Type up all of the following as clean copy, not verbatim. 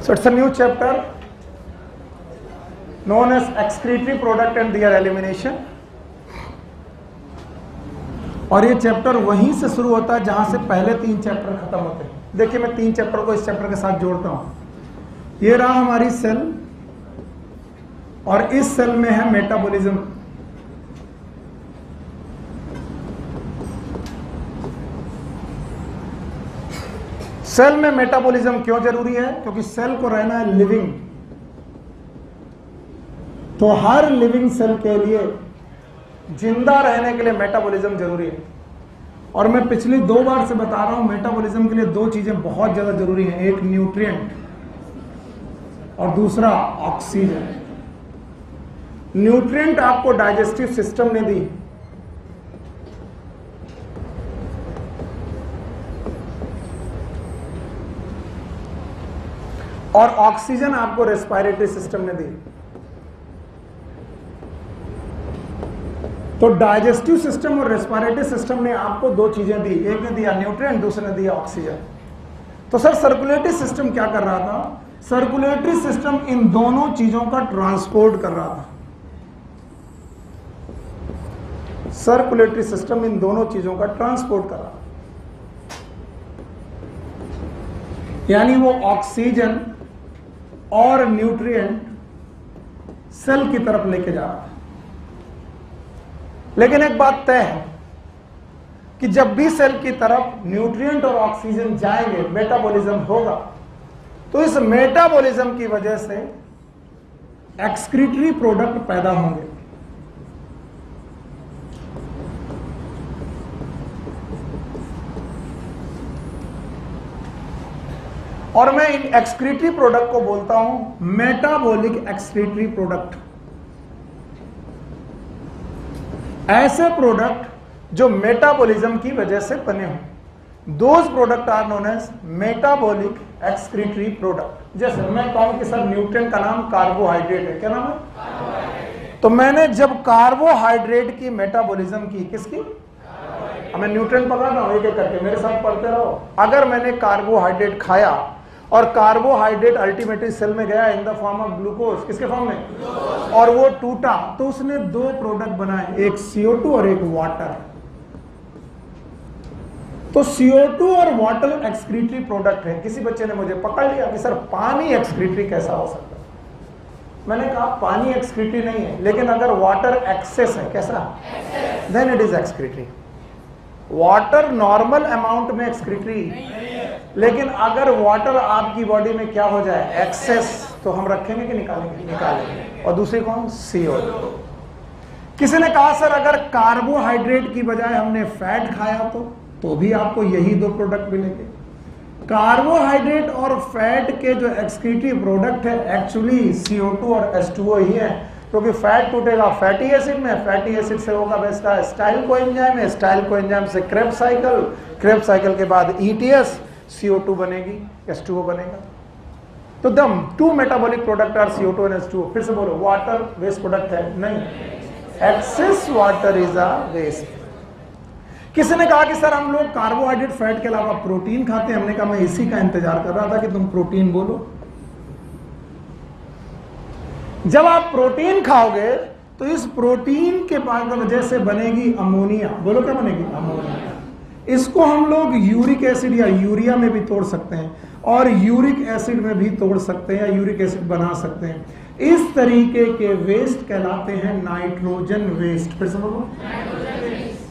So it's a new chapter known as excretory product and their elimination. और ये chapter वहीं से शुरू होता है जहां से पहले 3 चैप्टर खत्म होते हैं। देखिए मैं 3 चैप्टर को इस चैप्टर के साथ जोड़ता हूं। ये रहा हमारी सेल और इस सेल में है मेटाबॉलिज्म। सेल में मेटाबॉलिज्म क्यों जरूरी है? क्योंकि सेल को रहना है लिविंग, तो हर लिविंग सेल के लिए जिंदा रहने के लिए मेटाबॉलिज्म जरूरी है। और मैं पिछली 2 बार से बता रहा हूं मेटाबॉलिज्म के लिए 2 चीजें बहुत ज्यादा जरूरी हैं, एक न्यूट्रिएंट और दूसरा ऑक्सीजन। न्यूट्रिएंट आपको डाइजेस्टिव सिस्टम ने दी, और ऑक्सीजन आपको रेस्पिरेटरी सिस्टम ने दी। तो डाइजेस्टिव सिस्टम और रेस्पिरेटरी सिस्टम ने आपको 2 चीजें दी, एक ने दिया न्यूट्रिएंट, दूसरे ने दिया ऑक्सीजन। तो सर सर्कुलेटरी सिस्टम क्या कर रहा था? सर्कुलेटरी सिस्टम इन दोनों चीजों का ट्रांसपोर्ट कर रहा था। सर्कुलेटरी सिस्टम इन दोनों चीजों का ट्रांसपोर्ट कर रहा था, यानी वो ऑक्सीजन और न्यूट्रिएंट सेल की तरफ लेके जा रहा है। लेकिन एक बात तय है कि जब भी सेल की तरफ न्यूट्रिएंट और ऑक्सीजन जाएंगे मेटाबॉलिज्म होगा, तो इस मेटाबॉलिज्म की वजह से एक्सक्रीटरी प्रोडक्ट पैदा होंगे। और मैं इन एक्सक्रीटरी प्रोडक्ट को बोलता हूं मेटाबॉलिक एक्सक्रीटरी प्रोडक्ट। ऐसे प्रोडक्ट जो मेटाबॉलिज्म की वजह से बने हों, those product are known as metabolic excretory product. जैसे मैं कहूं कि सर न्यूट्रिएंट का नाम कार्बोहाइड्रेट है, क्या नाम है? तो मैंने जब कार्बोहाइड्रेट की मेटाबॉलिज्म की, किसकी? मैं न्यूट्रिएंट पढ़ रहा हूं एक एक करके, मेरे साथ पढ़ते रहो। अगर मैंने कार्बोहाइड्रेट खाया और कार्बोहाइड्रेट अल्टीमेटली सेल में गया in the form of glucose, किसके फॉर्म में? और वो टूटा, तो उसने 2 प्रोडक्ट बनाए, एक CO2 और एक वाटर। तो CO2 और वाटर एक्सक्रीटरी प्रोडक्ट है। किसी बच्चे ने मुझे पकड़ लिया कि सर पानी एक्सक्रीटरी कैसा हो सकता है? मैंने कहा पानी एक्सक्रीटरी नहीं है, लेकिन अगर वाटर एक्सेस है, कैसा? Then it is excretory. Water normal amount में एक्सक्रीटरी, लेकिन अगर वाटर आपकी बॉडी में क्या हो जाए? एक्सेस, तो हम रखेंगे कि निकालेंगे? निकालेंगे। और दूसरी कौन? CO2। किसी ने कहा सर अगर कार्बोहाइड्रेट की बजाय हमने फैट खाया तो भी आपको यही 2 प्रोडक्ट मिलेंगे। कार्बोहाइड्रेट और फैट के जो एक्सक्रीटरी प्रोडक्ट है एक्चुअली CO2 और H2O ही है, क्योंकि फैट टूटेगा फैटी एसिड में, फैटी एसिड से होगा बेस्टा स्टाइल कोएंजाइम है, स्टाइल कोएंजाइम से क्रेब्स साइकिल, क्रेब्स साइकिल के बाद ETS, CO2 बनेगी, H2O बनेगा। तो दम 2 मेटाबॉलिक प्रोडक्ट आर CO2 और H2O। फिर से बोलो, वाटर वेस्ट प्रोडक्ट है? नहीं, excess water is a waste. किसी ने कहा कि सर हम लोग कार्बोहाइड्रेट फैट के अलावा प्रोटीन खाते हैं। हमने कहा मैं इसी का इंतजार कर रहा था कि तुम प्रोटीन बोलो। जब आप प्रोटीन खाओगे तो इस प्रोटीन के वजह से बनेगी अमोनिया। बोलो क्या बनेगी? अमोनिया। इसको हम लोग यूरिक एसिड या यूरिया में भी तोड़ सकते हैं, और यूरिक एसिड में भी तोड़ सकते हैं, या यूरिक एसिड बना सकते हैं। इस तरीके के वेस्ट कहलाते हैं नाइट्रोजन वेस्ट। फिर से बोलो,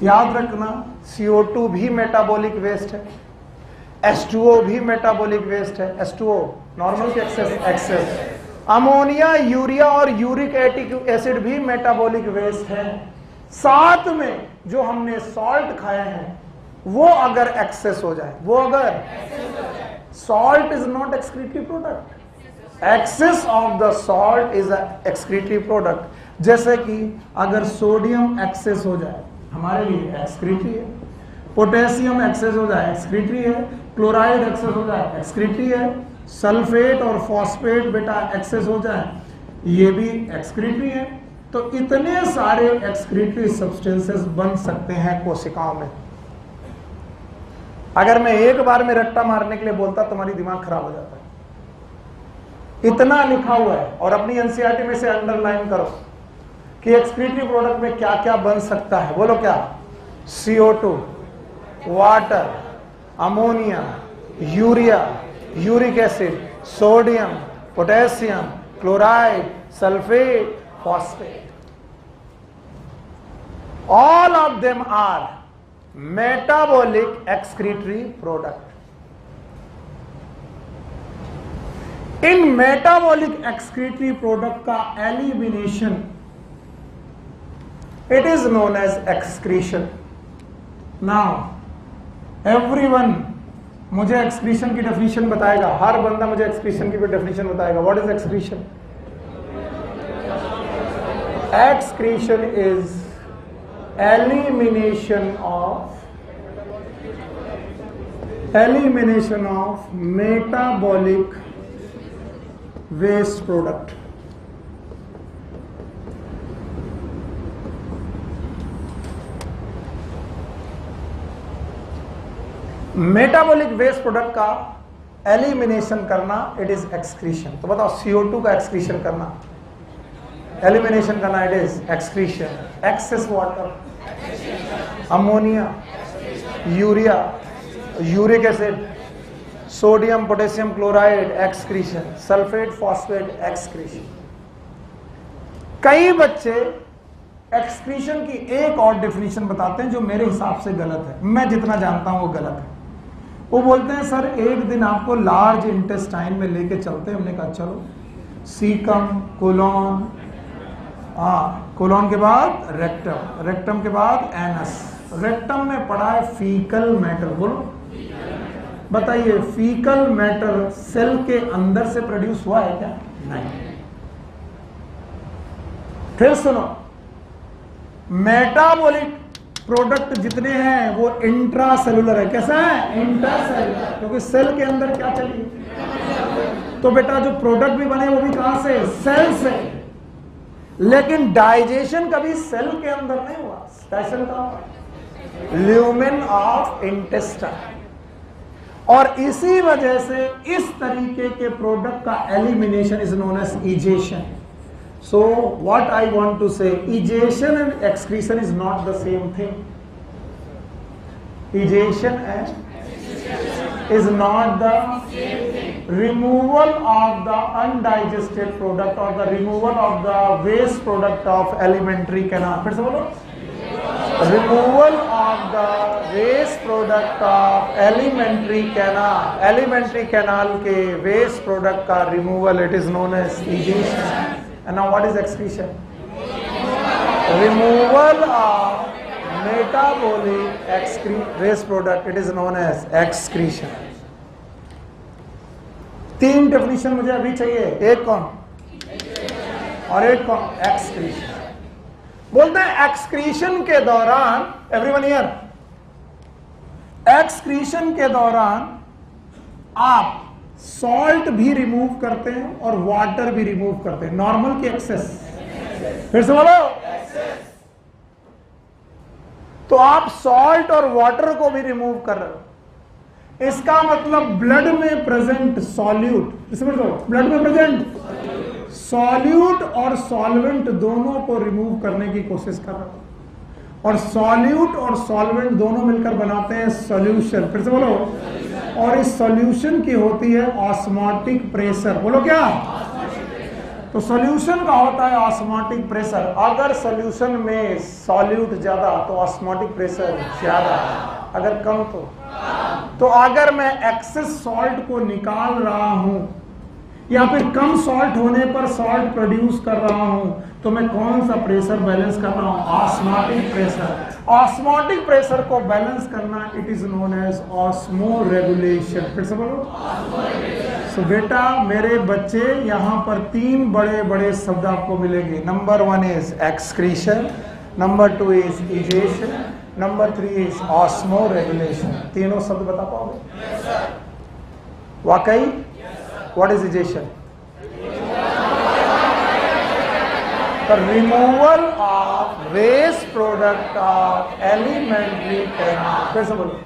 याद रखना CO2 भी मेटाबॉलिक वेस्ट है, H2O भी मेटाबॉलिक वेस्ट है। H2O नॉर्मल के एक्सेस। अमोनिया, यूरिया और यूरिक एसिड भी मेटाबॉलिक वेस्ट है। साथ में जो हमने सॉल्ट खाए हैं वो अगर एक्सेस हो जाए, वो अगर salt is not excretory product, excess of the salt is excretory product. जैसे कि अगर सोडियम एक्सेस हो जाए हमारे लिए एक्सक्रीटरी है, पोटेशियम एक्सेस हो जाए एक्सक्रीटरी है, क्लोराइड एक्सेस हो जाए एक्सक्रीटरी है, सल्फेट और फॉस्फेट बेटा एक्सेस हो जाए ये भी एक्सक्रीटरी है। तो इतने सारे एक्सक्रीटरी सब्सटेंसेस बन सकते हैं कोशिकाओं में। अगर मैं एक बार में रट्टा मारने के लिए बोलता तुम्हारी दिमाग खराब हो जाता है। इतना लिखा हुआ है और अपनी एनसीईआरटी में से अंडरलाइन करो कि एक्सक्रीटरी प्रोडक्ट में क्या क्या बन सकता है। बोलो क्या? CO2, water, ammonia, urea, uric acid, sodium, potassium, chloride, sulphate, phosphate. All of them are metabolic excretory product. In metabolic excretory product का elimination, it is known as excretion. Now, everyone मुझे excretion की definition बताएगा। हर बंदा मुझे excretion की definition बताएगा। What is excretion? Excretion is elimination of metabolic waste product. Metabolic waste product का elimination करना, इट इज एक्सक्रीशन। तो बताओ, CO2 का एक्सक्रीशन करना, एलिमिनेशन करना, it is excretion. Excess water, ammonia, urea, uric acid, sodium, potassium, chloride, excretion. Sulphate, phosphate, excretion. कई बच्चे excretion की एक और डेफिनेशन बताते हैं जो मेरे हिसाब से गलत है। मैं जितना जानता हूं वो गलत है। वो बोलते हैं सर एक दिन आपको लार्ज इंटेस्टाइन में लेके चलते हैं। हमने कहा चलो। सीकम, कोलोन, कोलोन के बाद रेक्टम, रेक्टम के बाद एनस। रेक्टम में पड़ा है फीकल मैटर। बोलो बताइए, फीकल मैटर सेल के अंदर से प्रोड्यूस हुआ है क्या? नहीं। फिर सुनो, मेटाबॉलिक प्रोडक्ट जितने हैं वो इंट्रा सेलुलर है। कैसा है? इंट्रा सेलुलर, क्योंकि सेल के अंदर क्या चलिए। तो बेटा जो प्रोडक्ट भी बने वो भी कहां से? सेल से। लेकिन डाइजेशन कभी सेल के अंदर नहीं हुआ। डाइजेशन कहां हुआ? Lumen of intestine. और इसी वजह से इस तरीके के प्रोडक्ट का elimination is known as egestion. So what I want to say, egestion and excretion is not the same thing. Egestion and is not the removal of the undigested product or the removal of the waste product of alimentary canal. फिर से बोलो, removal of the waste product of alimentary canal. Alimentary canal के waste product का removal, it is known as egestion. And now what is excretion? Removal of metabolic waste product, it is known as excretion. तीन definition मुझे अभी चाहिए। एक कौन और एक कौन? एक्सक्रीशन। बोलते हैं एक्सक्रीशन के दौरान, एवरीवन हियर, एक्सक्रीशन के दौरान आप सॉल्ट भी रिमूव करते हैं और वाटर भी रिमूव करते हैं। नॉर्मल की एक्सेस। फिर से बोलो, तो आप सॉल्ट और वाटर को भी रिमूव कर रहे हो। इसका मतलब ब्लड में प्रेजेंट सॉल्यूट, ब्लड में प्रेजेंट सॉल्यूट और सॉल्वेंट दोनों को रिमूव करने की कोशिश कर रहे हो। और सॉल्यूट और सॉल्वेंट दोनों मिलकर बनाते हैं सॉल्यूशन। फिर से बोलो, और इस सॉल्यूशन की होती है ऑस्मोटिक प्रेशर। बोलो क्या? तो सॉल्यूशन का होता है ऑस्मोटिक प्रेशर। अगर सॉल्यूशन में सॉल्यूट ज्यादा तो ऑस्मोटिक प्रेशर ज्यादा, अगर कम तो अगर मैं एक्सेस सॉल्ट को निकाल रहा हूं या फिर कम सॉल्ट होने पर सॉल्ट प्रोड्यूस कर रहा हूं, तो मैं कौन सा प्रेशर बैलेंस कर रहा हूं? Osmotic pressure. ऑस्मोटिक प्रेशर को बैलेंस करना, it is known as osmoregulation. फिर से बोलो। सो बेटा मेरे बच्चे, यहां पर तीन बड़े बड़े शब्द आपको मिलेंगे। Number 1 is excretion, number 2 is egestion, number 3 is osmo regulation. तीनों शब्द बता पाओगे? वाकई? What is egestion? The removal of waste product of alimentary canal. फिर से बोलो,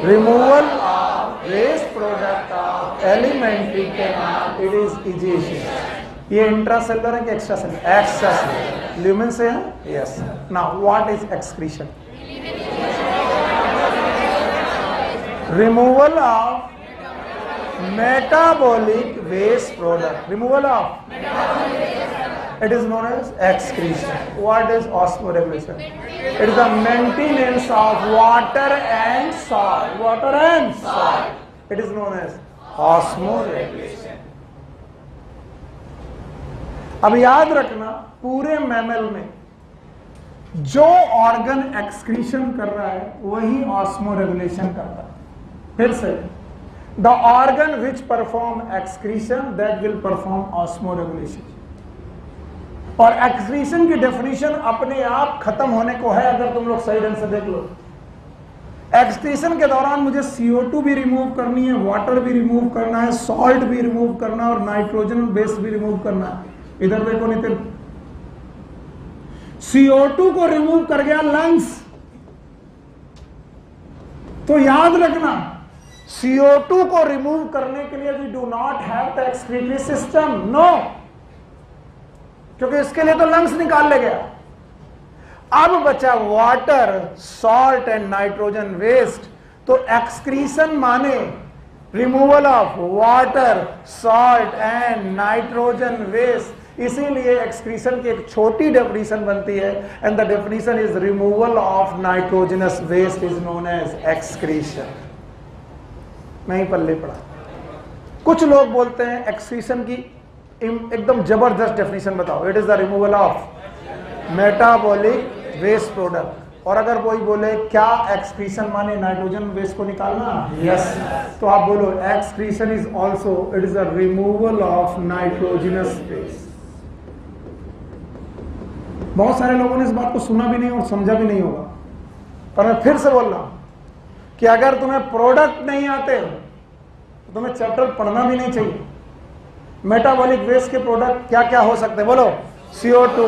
removal of waste product of alimentary canal, it is egestion. ये intracellular है कि extracellular? Extracellular. Lumen से है? Yes. Now what is excretion? Removal of metabolic waste product, removal of, it is known as excretion. What is osmoregulation? It is the maintenance of water and soil. Water and soil, it is known as osmoregulation. अब याद रखना, पूरे mammal में जो organ excretion कर रहा है वही ऑस्मोरेगुलेशन करता है। फिर से, the organ which perform excretion that will perform osmoregulation। और एक्सक्रीशन की डेफिनेशन अपने आप खत्म होने को है अगर तुम लोग सही ढंग से देख लो। एक्सक्रीशन के दौरान मुझे CO2 भी रिमूव करनी है, वाटर भी रिमूव करना है, सॉल्ट भी रिमूव करना है और नाइट्रोजन बेस भी रिमूव करना है। इधर देखो नितिन, CO2 को रिमूव कर गया लंग्स, तो याद रखना CO2 को रिमूव करने के लिए we do not have the excretory system, no, क्योंकि इसके लिए तो लंग्स निकाल ले गया। अब बचा water, salt and nitrogen waste. तो एक्सक्रीशन माने removal of water, salt and nitrogen waste. इसीलिए एक्सक्रीशन की एक छोटी डेफिनेशन बनती है, and the definition is removal of nitrogenous waste is known as excretion. मैं ही पल्ले पड़ा। कुछ लोग बोलते हैं एक्सक्रीशन की एकदम जबरदस्त डेफिनेशन बताओ, it is the removal of metabolic waste product. और अगर कोई बोले क्या एक्सक्रीशन माने नाइट्रोजन वेस्ट को निकालना, यस, तो आप बोलो excretion is also, it is the removal of nitrogenous waste. बहुत सारे लोगों ने इस बात को सुना भी नहीं और समझा भी नहीं होगा, पर मैं फिर से बोल रहा हूं कि अगर तुम्हें प्रोडक्ट नहीं आते तो तुम्हें चैप्टर पढ़ना भी नहीं चाहिए। मेटाबॉलिक वेस्ट के प्रोडक्ट क्या क्या हो सकते हैं बोलो? CO2,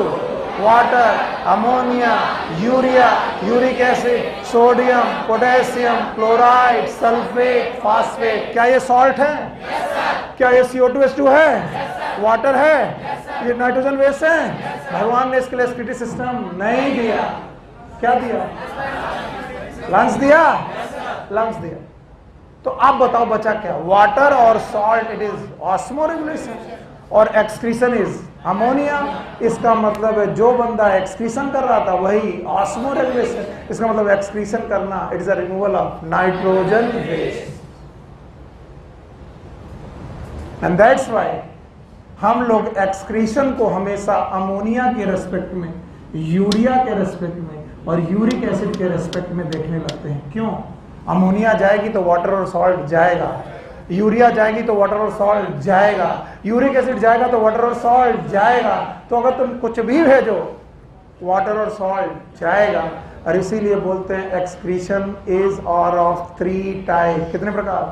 water, ammonia, urea, uric acid, sodium, potassium, chloride, sulphate, phosphate. क्या ये सॉल्ट है? क्या ये CO2H2 है? वाटर है? ये नाइट्रोजन वेस्ट है? भगवान ने इसके लिए एक्सक्रीटरी सिस्टम नहीं दिया। क्या दिया? लंग्स दिया, लंग्स दिया। तो आप बताओ बचा क्या? वाटर और सॉल्ट, इट इज ऑस्मोरेगुलेशन, और एक्सक्रीशन इज अमोनिया। इसका मतलब है जो बंदा एक्सक्रीशन कर रहा था वही ऑस्मोरेगुलेशन। इसका मतलब एक्सक्रीशन करना, it is a removal of nitrogen waste. And that's why हम लोग एक्सक्रीशन को हमेशा अमोनिया के रेस्पेक्ट में, यूरिया के रेस्पेक्ट में और यूरिक एसिड के रेस्पेक्ट में देखने लगते हैं। क्यों? अमोनिया जाएगी तो वाटर और सॉल्ट जाएगा, यूरिया जाएगी तो वाटर और सॉल्ट जाएगा, यूरिक एसिड जाएगा तो वाटर और सॉल्ट जाएगा। तो अगर तुम कुछ भी भेजो वाटर और सॉल्ट जाएगा। और इसीलिए बोलते हैं एक्सक्रीशन इज और ऑफ 3 टाइप। कितने प्रकार?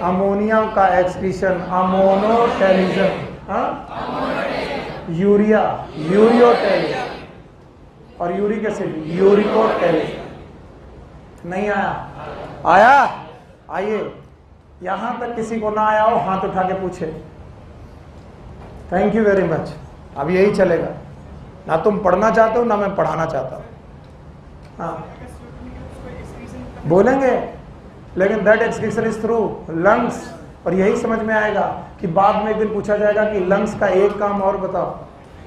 अमोनिया का एक्सक्रीशन अमोनोटेलिज्म, यूरिया यूरियोटेलिज्म, और यूरिक एसिड यूरिकोटेलिज्म। नहीं आया? आया? आइए, यहां तक किसी को ना आया हो हाथ उठा के पूछे। Thank you very much. अब यही चलेगा, ना तुम पढ़ना चाहते हो ना मैं पढ़ाना चाहता हूं। हाँ बोलेंगे, लेकिन that excretion is through lungs. और यही समझ में आएगा कि बाद में एक दिन पूछा जाएगा कि लंग्स का एक काम और बताओ,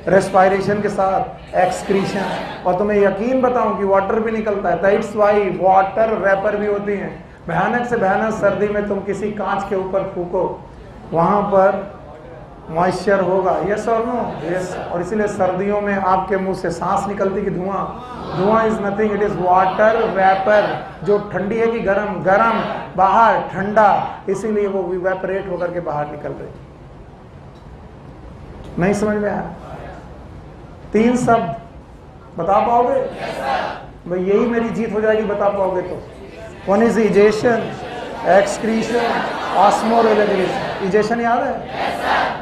रेस्पायरेशन के साथ एक्सक्रीशन। और तुम्हें यकीन बताऊं कि वाटर भी निकलता है। दैट्स व्हाई वाटर वेपर भी होती हैं। भयानक से भयानक सर्दी में तुम किसी कांच के ऊपर फूको, वहां पर मॉइस्चर होगा, यस और नो? यस। और इसीलिए सर्दियों में आपके मुंह से सांस निकलती कि धुआं, धुआं is nothing, it is water vapour. जो ठंडी है कि गरम, गरम, बाहर ठंडा, इसीलिए वो इवेपोरेट होकर के बाहर निकल रही। नहीं समझ में आया? 3 शब्द बता पाओगे? भाई यही मेरी जीत हो जाएगी, बता पाओगे तो। One is egestion, excretion, osmoregulation. Egestion याद है?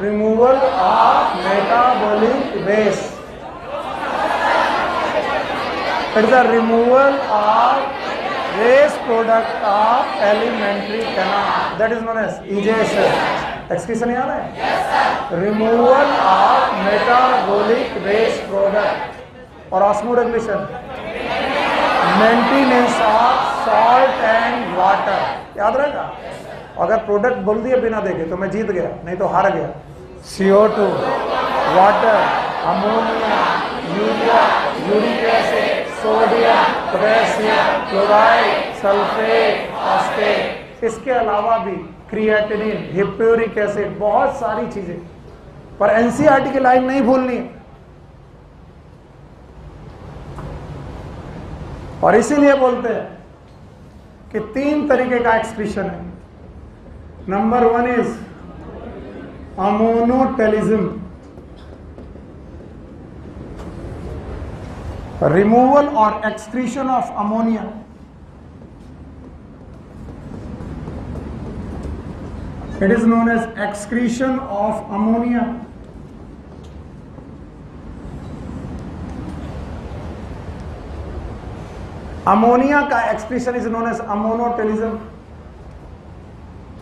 Removal of metabolic waste. It is the removal of waste product of elementary canal, that is known as ejaculation. Excretion याद है? Yes, sir. Removal of metabolic waste product और osmoregulation, maintenance of salt and water. याद रहेगा? अगर product बोल दिया बिना देखे तो मैं जीत गया, नहीं तो हार गया. CO2, water, ammonia, urea, uric acid, sodium, potassium, chloride, sulphate, phosphate, इसके अलावा भी क्रिएटिनिन, हिप्यूरिक एसिड, बहुत सारी चीजें. पर एनसीईआरटी की लाइन नहीं भूलनी है. और इसीलिए बोलते हैं कि 3 तरीके का एक्सक्रीशन है. Number 1 is ammonotelism, removal or excretion of ammonia. It is known as excretion of ammonia. Ammonia का excretion is known as ammonotelism.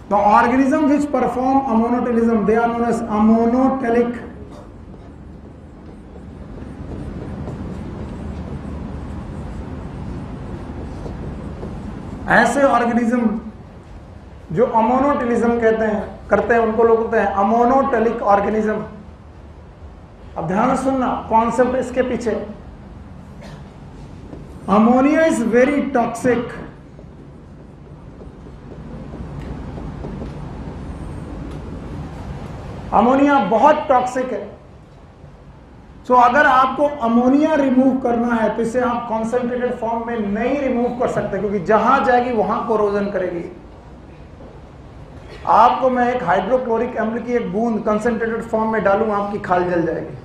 The organism which perform ammonotelism, they are known as ammonotelic. ऐसे organism जो ammonotelism करते हैं उनको लोग कहते हैं ammonotelic organism. अब ध्यान से सुनना कॉन्सेप्ट इसके पीछे. Ammonia is very toxic. Ammonia बहुत टॉक्सिक है. तो अगर आपको अमोनिया रिमूव करना है तो इसे आप कॉन्सेंट्रेटेड फॉर्म में नहीं रिमूव कर सकते, क्योंकि जहां जाएगी वहां कोरोजन करेगी. आपको मैं एक हाइड्रोक्लोरिक अम्ल की एक बूंद कंसेंट्रेटेड फॉर्म में डालूं, आपकी खाल जल जाएगी.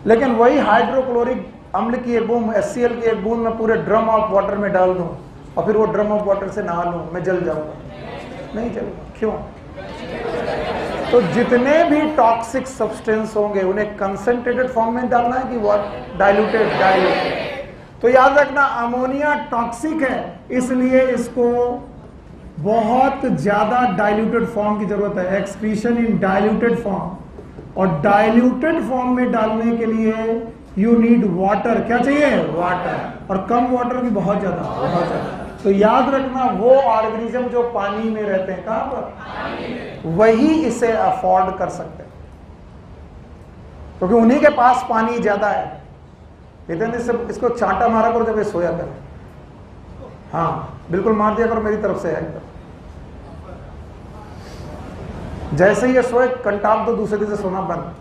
लेकिन वही हाइड्रोक्लोरिक अम्ल की एक बूंद, HCl की एक बूंद मैं पूरे ड्रम ऑफ वाटर में डाल दूं और फिर वो ड्रम ऑफ वाटर से नहा लूं, मैं जल जाऊंगा? नहीं जलूंगा. क्यों? तो जितने भी टॉक्सिक सब्सटेंस होंगे उन्हें कंसंट्रेटेड फॉर्म में डालना है कि व्हाट? डाइल्यूटेड. तो याद रखना अमोनिया टॉक्सिक है, इसलिए इसको बहुत ज्यादा डाइल्यूटेड फॉर्म की जरूरत है. एक्सक्रीशन इन डाइल्यूटेड फॉर्म. और डाइल्यूटेड फॉर्म में डालने के लिए यू नीड वाटर. क्या चाहिए? वाटर. और कम वाटर भी बहुत ज्यादा. तो याद रखना वो ऑर्गेनिज्म जो पानी में रहते हैं, कहां पर? वही इसे अफोर्ड कर सकते हैं, क्योंकि उन्हीं के पास पानी ज्यादा है. इसको चांटा मारा करो जब ये सोया करे. हाँ बिल्कुल मार दिया करो मेरी तरफ से एकदम. जैसे ये सोए कंटाप दो, दूसरे दिन से सोना बंद.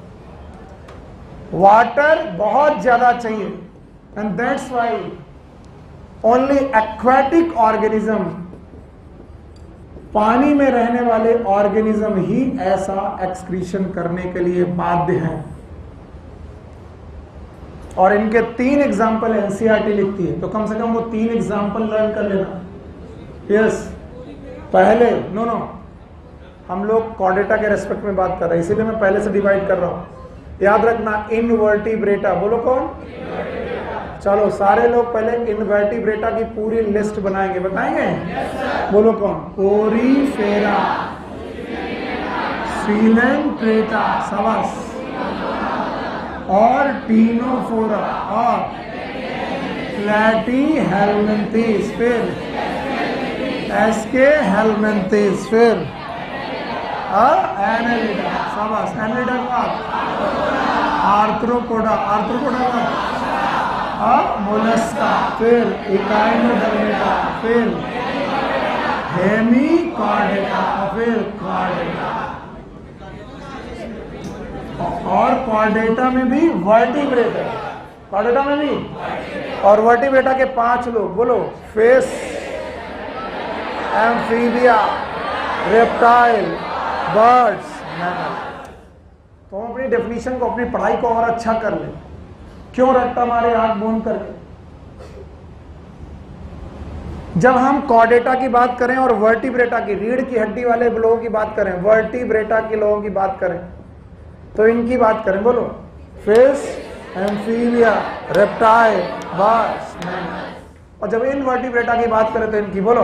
वाटर बहुत ज्यादा चाहिए. And that's why only aquatic organism, पानी में रहने वाले ऑर्गेनिज्म ही ऐसा एक्सक्रीशन करने के लिए बाध्य हैं. और इनके 3 एग्जाम्पल एनसीईआरटी लिखती है, तो कम से कम वो 3 एग्जाम्पल लर्न कर लेना. यस. पहले नो हम लोग कॉर्डेटा के रेस्पेक्ट में बात कर रहे हैं, इसीलिए मैं पहले से डिवाइड कर रहा हूं. याद रखना इनवर्टिब्रेटा. बोलो कौन? चलो सारे लोग पहले इनवर्टिब्रेटा की पूरी लिस्ट बनाएंगे. बताएंगे? बोलो कौन? कोरीफेरा, सिलेंट्रेटा, सवास, और टीनोफोरा, और प्लैटीहेल्मिन्थेस, फिर एस्के हेल्मिन्थेस, फिर एनेलिडा, सवास, एनेलिडा के बाद आर्थ्रोपोडा, मोलस्का, फिर इकाइनोडर्मेटा, फिर हेमीकॉर्डेटा, फिर कॉर्डेटा. और कॉर्डेटा में भी वर्टिब्रेट है. कॉर्डेटा में भी और वर्टिब्रेटा के 5 लोग. बोलो. Fish, Amphibia, reptile, birds, mammal. तो हम अपनी डेफिनेशन को, अपनी पढ़ाई को और अच्छा कर ले. क्यों रट्टा मारे आंख बंद करके? जब हम कॉर्डेटा की बात करें और वर्टिब्रेटा की, रीढ़ की हड्डी वाले लोगों की बात करें, वर्टिब्रेटा के लोगों की बात करें, तो इनकी बात करें. बोलो. Fish, Amphibia, reptile, birds, mammal. और जब इनवर्टिब्रेटा की बात करें तो इनकी बोलो,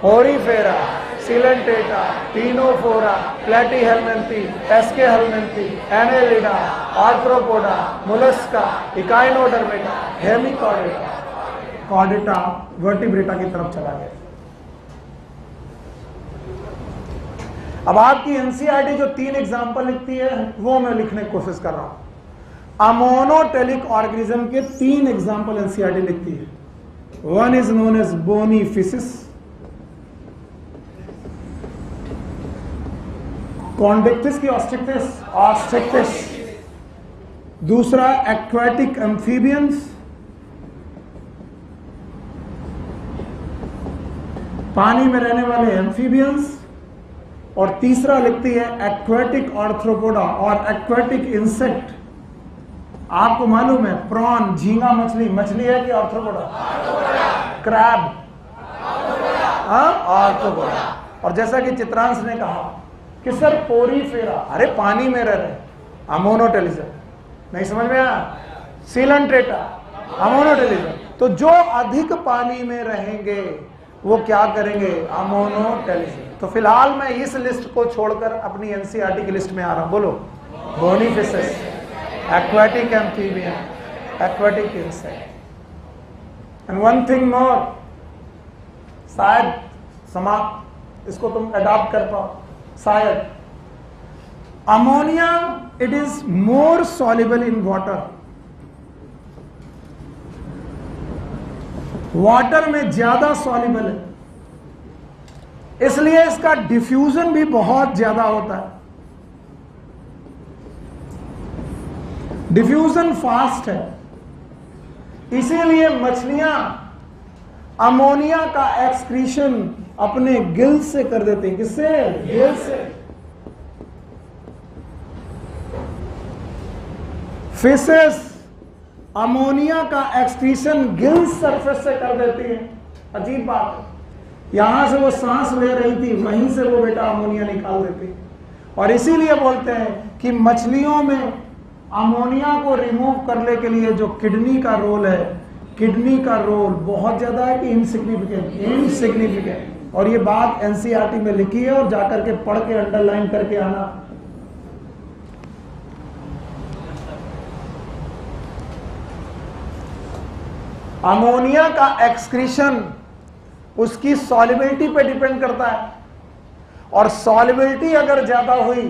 Porifera, Coelenterata, Ctenophora, Platyhelminthes, Aschelminthes, Annelida, Arthropoda, Mollusca, Echinodermata, Hemichordata. Chordata Vertebrata की तरफ चला गया। अब आपकी एनसीईआरटी जो 3 एग्जाम्पल लिखती है वो मैं लिखने की कोशिश कर रहा हूं। अमोनोटेलिक ऑर्गेनिज्म के 3 एग्जाम्पल एनसीईआरटी लिखती है। One is known as bony fishes, Chondrichthyes की ऑस्ट्रिक्टिस, दूसरा एक्वाटिक एम्फीबियंस, पानी में रहने वाले एम्फीबियंस, और तीसरा लिखती है एक्वाटिक आर्थ्रोपोडा और एक्वाटिक इंसेक्ट। आपको मालूम है प्रॉन, झींगा मछली, मछली है कि आर्थ्रोपोडा? Crab, arthropoda. और जैसा कि चित्रांश ने कहा कि सर पोरीफेरा, अरे पानी में रह रहे, अमोनोटेलिज्म। नहीं समझ में आया? Coelenterata, ammonotelism. तो जो अधिक पानी में रहेंगे वो क्या करेंगे? अमोनोटेलिज्म। तो फिलहाल मैं इस लिस्ट को छोड़कर अपनी एनसीईआरटी की लिस्ट में आ रहा हूं। बोलो, bony fishes, aquatic amphibian, aquatic insect. And one thing more, शायद इसको तुम अडॉप्ट कर पाओ, शायद। Ammonia it is more soluble in water. Water में ज्यादा सॉल्युबल है, इसलिए इसका डिफ्यूजन भी बहुत ज्यादा होता है। डिफ्यूजन फास्ट है, इसीलिए मछलियां अमोनिया का एक्सक्रीशन अपने गिल से कर देते हैं। किससे? गिल से। फिशेस अमोनिया का एक्सक्रीशन गिल सरफेस से कर देती है। अजीब बात है, यहां से वो सांस ले रही थी, वहीं से वो बेटा अमोनिया निकाल देती। और इसीलिए बोलते हैं कि मछलियों में अमोनिया को रिमूव करने के लिए जो किडनी का रोल है, किडनी का रोल बहुत ज्यादा है कि इनसिग्निफिकेंट? इनसिग्निफिकेंट। और ये बात एनसीईआरटी में लिखी है, और जाकर के पढ़ के अंडरलाइन करके आना। अमोनिया का एक्सक्रीशन उसकी सॉल्युबिलिटी पे डिपेंड करता है, और सॉल्युबिलिटी अगर ज्यादा हुई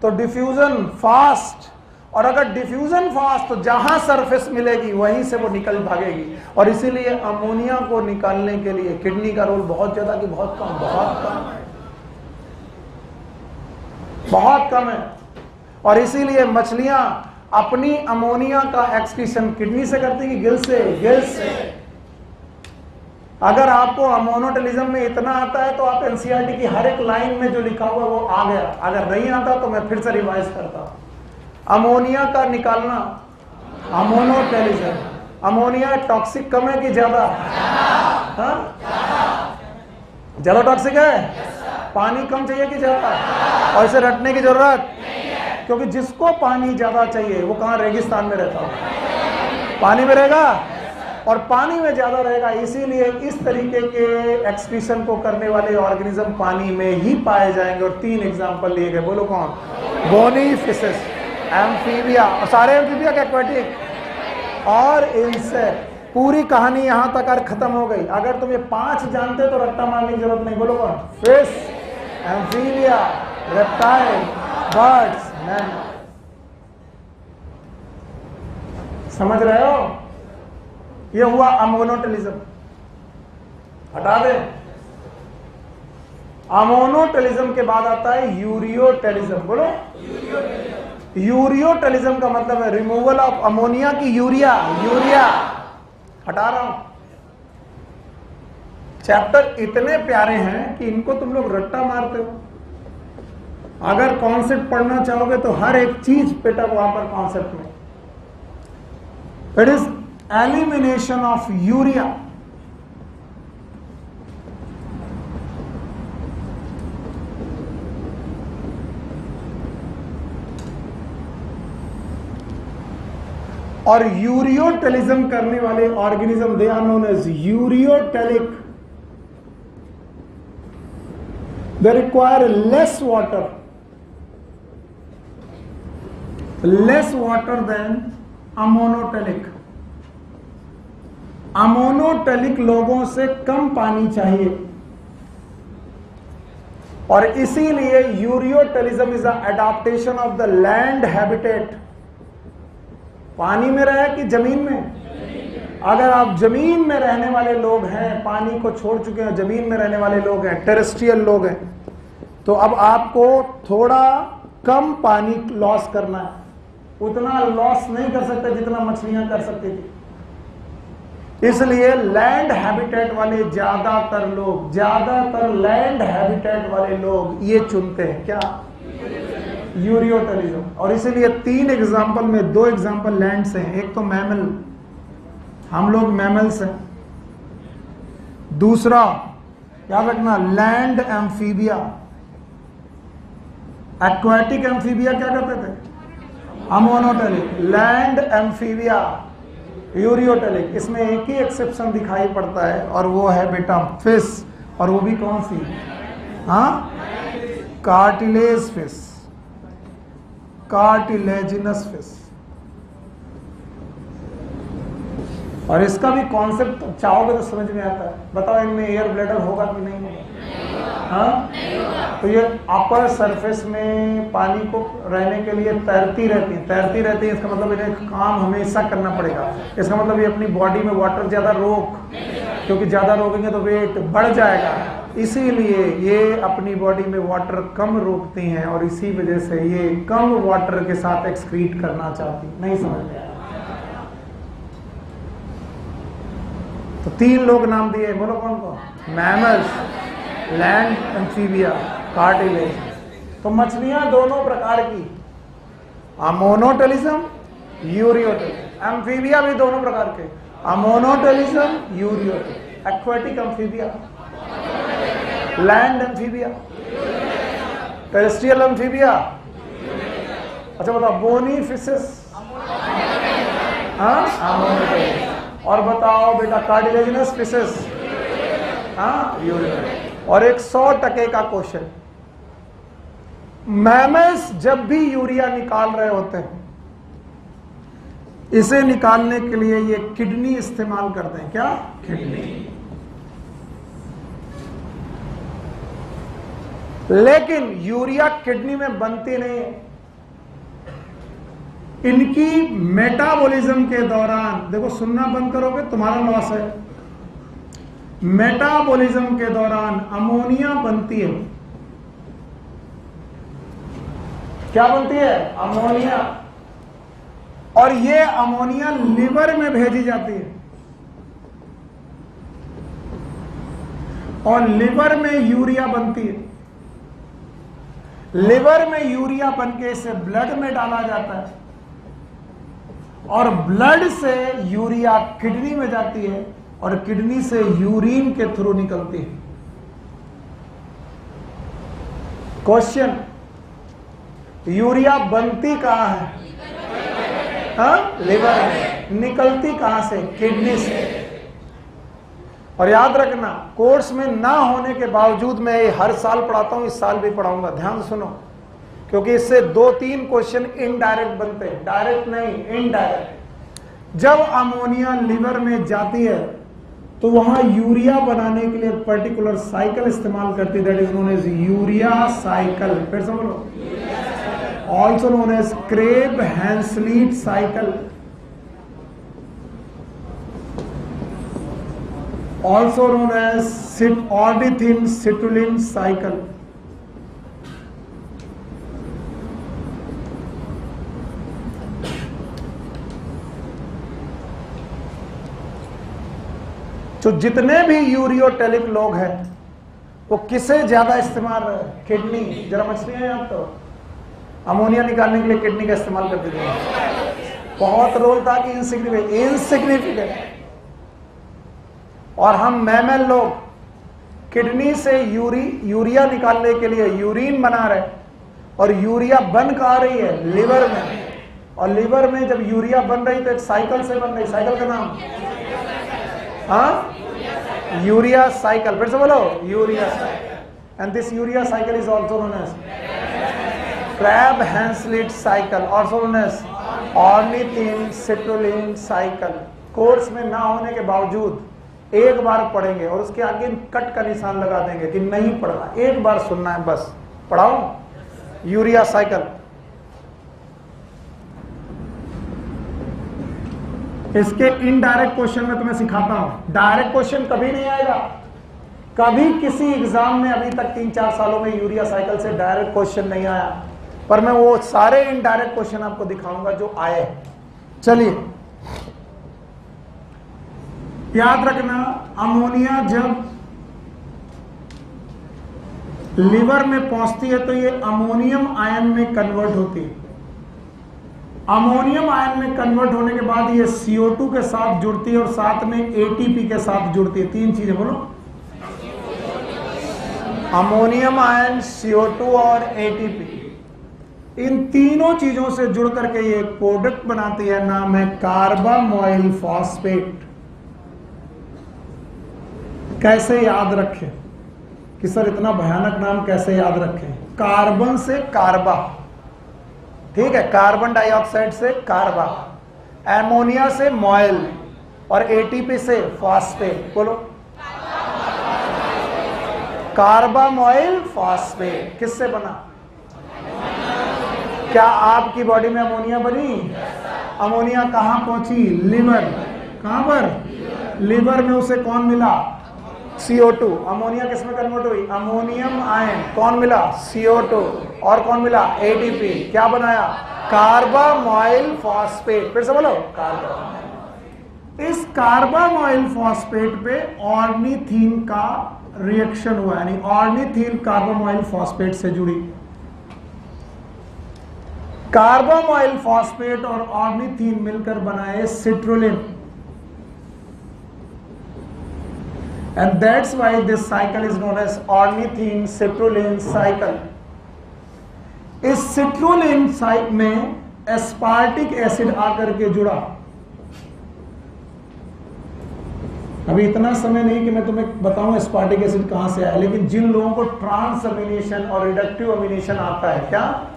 तो डिफ्यूजन फास्ट, और अगर डिफ्यूजन फास्ट तो जहां सरफेस मिलेगी वहीं से वो निकल भागेगी। और इसीलिए अमोनिया को निकालने के लिए किडनी का रोल बहुत ज्यादा कि बहुत कम? बहुत कम है, बहुत कम है। और इसीलिए मछलियां अपनी अमोनिया का एक्सक्रीशन किडनी से करती है कि गिल से? गिल से। अगर आपको अमोनोटेलिज्म में इतना आता है तो आप एनसीईआरटी की हर एक लाइन में जो लिखा हुआ वो आ गया। अगर नहीं आता तो मैं फिर से रिवाइज करता हूं। अमोनिया का निकालना, अमोनोटेलिज्म। अमोनिया टॉक्सिक कम है कि ज्यादा? ज्यादा टॉक्सिक है? पानी कम चाहिए कि ज्यादा? और इसे रटने की जरूरत, क्योंकि जिसको पानी ज्यादा चाहिए वो कहां? रेगिस्तान में रहता है, पानी में रहेगा, और पानी में ज्यादा रहेगा। इसीलिए इस तरीके के एक्सक्रीशन को करने वाले ऑर्गेनिज्म पानी में ही पाए जाएंगे। और 3 एग्जांपल लिए गए, बोलो कौन? बोनी फिशेस, एम्फीबिया, और सारे एम्फीबिया के एक्वाटिक, और इंसेक्ट। पूरी कहानी यहां तक और खत्म हो गई। अगर तुम ये 5 जानते तो रट्टा मारने की जरूरत नहीं। बोलो कौन? Fish, Amphibia, reptile, birds, mammal. समझ रहे हो? ये हुआ अमोनोटेलिज्म। हटा दे। अमोनोटेलिज्म के बाद आता है यूरियोटेलिज्म। बोलो, यूरियोटेलिज्म का मतलब है रिमूवल ऑफ अमोनिया की यूरिया। यूरिया हटा रहा हूं। चैप्टर इतने प्यारे हैं कि इनको तुम लोग रट्टा मारते हो। अगर कॉन्सेप्ट पढ़ना चाहोगे तो हर एक चीज बेटा वहां पर कॉन्सेप्ट में। It is elimination of urea. और यूरियोटेलिज्म करने वाले organism they are known as ureotelic. They require less water than ammonotelic. Ammonotelic लोगों से कम पानी चाहिए और इसीलिए ureotelism is a adaptation of the land habitat. पानी में रहे कि जमीन में? अगर आप जमीन में रहने वाले लोग हैं, पानी को छोड़ चुके हैं, जमीन में रहने वाले लोग हैं, टेरेस्ट्रियल लोग हैं, तो अब आपको थोड़ा कम पानी लॉस करना है। उतना लॉस नहीं कर सकते जितना मछलियां कर सकती थी। इसलिए लैंड हैबिटेट वाले ज्यादातर लैंड हैबिटेट वाले लोग ये चुनते हैं, क्या? यूरियोटेलिज्म। और इसीलिए 3 एग्जाम्पल में 2 एग्जाम्पल लैंड से हैं। एक तो मैमल, हम लोग मैमल्स हैं। दूसरा याद रखना, लैंड एम्फीबिया। एक्वाटिक एम्फीबिया क्या करते थे? अमोनोटेलिक। Land amphibia ureotelic. इसमें एक ही एक्सेप्शन दिखाई पड़ता है और वो है बेटा फिश। और वो भी कौन सी? हाँ, कार्टिलेज फिश, कार्टिलेजिनस फिश। और इसका भी कॉन्सेप्ट चाहोगे तो समझ में आता है। बताओ इनमें एयर ब्लैडर होगा कि नहीं होगा? हाँ, तो ये अपर सरफेस में पानी को रहने के लिए तैरती रहती है। इसका मतलब इन्हें काम हमेशा करना पड़ेगा। इसका मतलब ये अपनी बॉडी में वाटर ज्यादा क्योंकि ज्यादा रोकेंगे तो वेट बढ़ जाएगा। इसीलिए ये अपनी बॉडी में वाटर कम रोकती हैं और इसी वजह से ये कम वाटर के साथ एक्सक्रीट करना चाहती। नहीं समझ में आया? तो 3 लोग नाम दिए, बोलो कौन कौन? Mammals, land amphibia, cartilage. तो मछलियां दोनों प्रकार की, अमोनोटेलिज्म, यूरियोटेलिज्म। एम्फीबिया भी दोनों प्रकार के, ammonotelism, ureotelism. Aquatic Amphibia, land Amphibia, terrestrial Amphibia. अच्छा बताओ, बोनी फिशेस, हाँ, अमोनोटेलिज्म। और बताओ बेटा, कार्टिलेजिनस फिशेस, हाँ, यूरियोटेलिज्म। और एक 100% का क्वेश्चन, मैमल्स जब भी यूरिया निकाल रहे होते हैं, इसे निकालने के लिए ये किडनी इस्तेमाल करते हैं। क्या? किडनी। लेकिन यूरिया किडनी में बनती नहीं है। इनकी मेटाबॉलिज्म के दौरान, देखो सुनना बंद करोगे तुम्हारा लॉस है। मेटाबॉलिज्म के दौरान अमोनिया बनती है। क्या बनती है? अमोनिया। और ये अमोनिया लिवर में भेजी जाती है और लिवर में यूरिया बनती है। लिवर में यूरिया बनके इसे ब्लड में डाला जाता है और ब्लड से यूरिया किडनी में जाती है और किडनी से यूरिन के थ्रू निकलती है। क्वेश्चन, यूरिया बनती कहां है? हाँ, लिवर में। निकलती कहां से? किडनी से। और याद रखना, कोर्स में ना होने के बावजूद मैं ये हर साल पढ़ाता हूं, इस साल भी पढ़ाऊंगा। ध्यान सुनो, क्योंकि इससे 2-3 क्वेश्चन इनडायरेक्ट बनते हैं, डायरेक्ट नहीं, इनडायरेक्ट। जब अमोनिया लिवर में जाती है तो वहां यूरिया बनाने के लिए पर्टिकुलर साइकिल इस्तेमाल करती है, that is known as urea cycle. फिर से बोलो, also known as Krebs Henseleit cycle, also known as ornithine citrulline cycle. तो जितने भी यूरियोटेलिक लोग हैं वो किसे ज्यादा इस्तेमाल रहे? किडनी। जरा मछलियां याद करो, अमोनिया निकालने के लिए किडनी का इस्तेमाल करते थे। बहुत रोल था कि इनसिग्निफिकेंट। और हम मैमल लोग किडनी से यूरिया निकालने के लिए यूरिन बना रहे और यूरिया बन कहां रही है? लिवर में। और लीवर में जब यूरिया बन रही तो एक साइकिल से बन रही, साइकिल का नाम हाँ यूरिया साइकिल, फिर से बोलो urea cycle. And this urea cycle is also known as Krebs Henseleit cycle, also known as ornithine citrulline cycle. Course में ना होने के बावजूद एक बार पढ़ेंगे और उसके आगे कट का निशान लगा देंगे कि नहीं पढ़ना, एक बार सुनना है बस। पढ़ाओ यूरिया साइकिल। इसके इनडायरेक्ट क्वेश्चन में तुम्हें सिखाता हूं, डायरेक्ट क्वेश्चन कभी नहीं आएगा। कभी किसी एग्जाम में अभी तक 3-4 सालों में यूरिया साइकिल से डायरेक्ट क्वेश्चन नहीं आया, पर मैं वो सारे इनडायरेक्ट क्वेश्चन आपको दिखाऊंगा जो आए। चलिए याद रखना, अमोनिया जब लिवर में पहुंचती है तो ये अमोनियम आयन में कन्वर्ट होती है। अमोनियम आयन में कन्वर्ट होने के बाद ये CO2 के साथ जुड़ती है और साथ में ATP के साथ जुड़ती है। 3 चीजें बोलो, अमोनियम आयन, CO2 और ATP। इन तीनों चीजों से जुड़ करके ये एक प्रोडक्ट बनाती है, नाम है कार्बामोइल फॉस्फेट। कैसे याद रखें कि सर इतना भयानक नाम कैसे याद रखें? कार्बन से कार्बा, ठीक है, कार्बन डाइऑक्साइड से कार्बा, एमोनिया से मॉइल और ATP से फॉस्फेट। बोलो कार्बामोइल फॉस्फेट किससे बना? क्या आपकी बॉडी में अमोनिया बनी? अमोनिया कहां पहुंची? लिवर। कहां पर? लिवर में उसे कौन मिला? CO2। अमोनिया किस में कन्वर्ट हुई? Ammonium ion. कौन मिला? CO2। और कौन मिला? ATP। क्या बनाया? Carbamoyl phosphate. फिर से बोलो कार्बा। इस कार्बामोइल फॉस्फेट पे ऑर्निथीन का रिएक्शन हुआ, यानी ऑर्निथीन कार्बामोइल फॉस्फेट से जुड़ी। कार्बामोइल फॉस्फेट और ऑर्निथीन मिलकर बनाए citrulline, and that's why this cycle is known as ornithine citrulline cycle. इस सिट्रुलिन साइट में एस्पार्टिक एसिड आकर के जुड़ा। अभी इतना समय नहीं कि मैं तुम्हें बताऊं एस्पार्टिक एसिड कहां से आया, लेकिन जिन लोगों को ट्रांस अमीनेशन और रिडक्टिव अमीनेशन आता है, क्या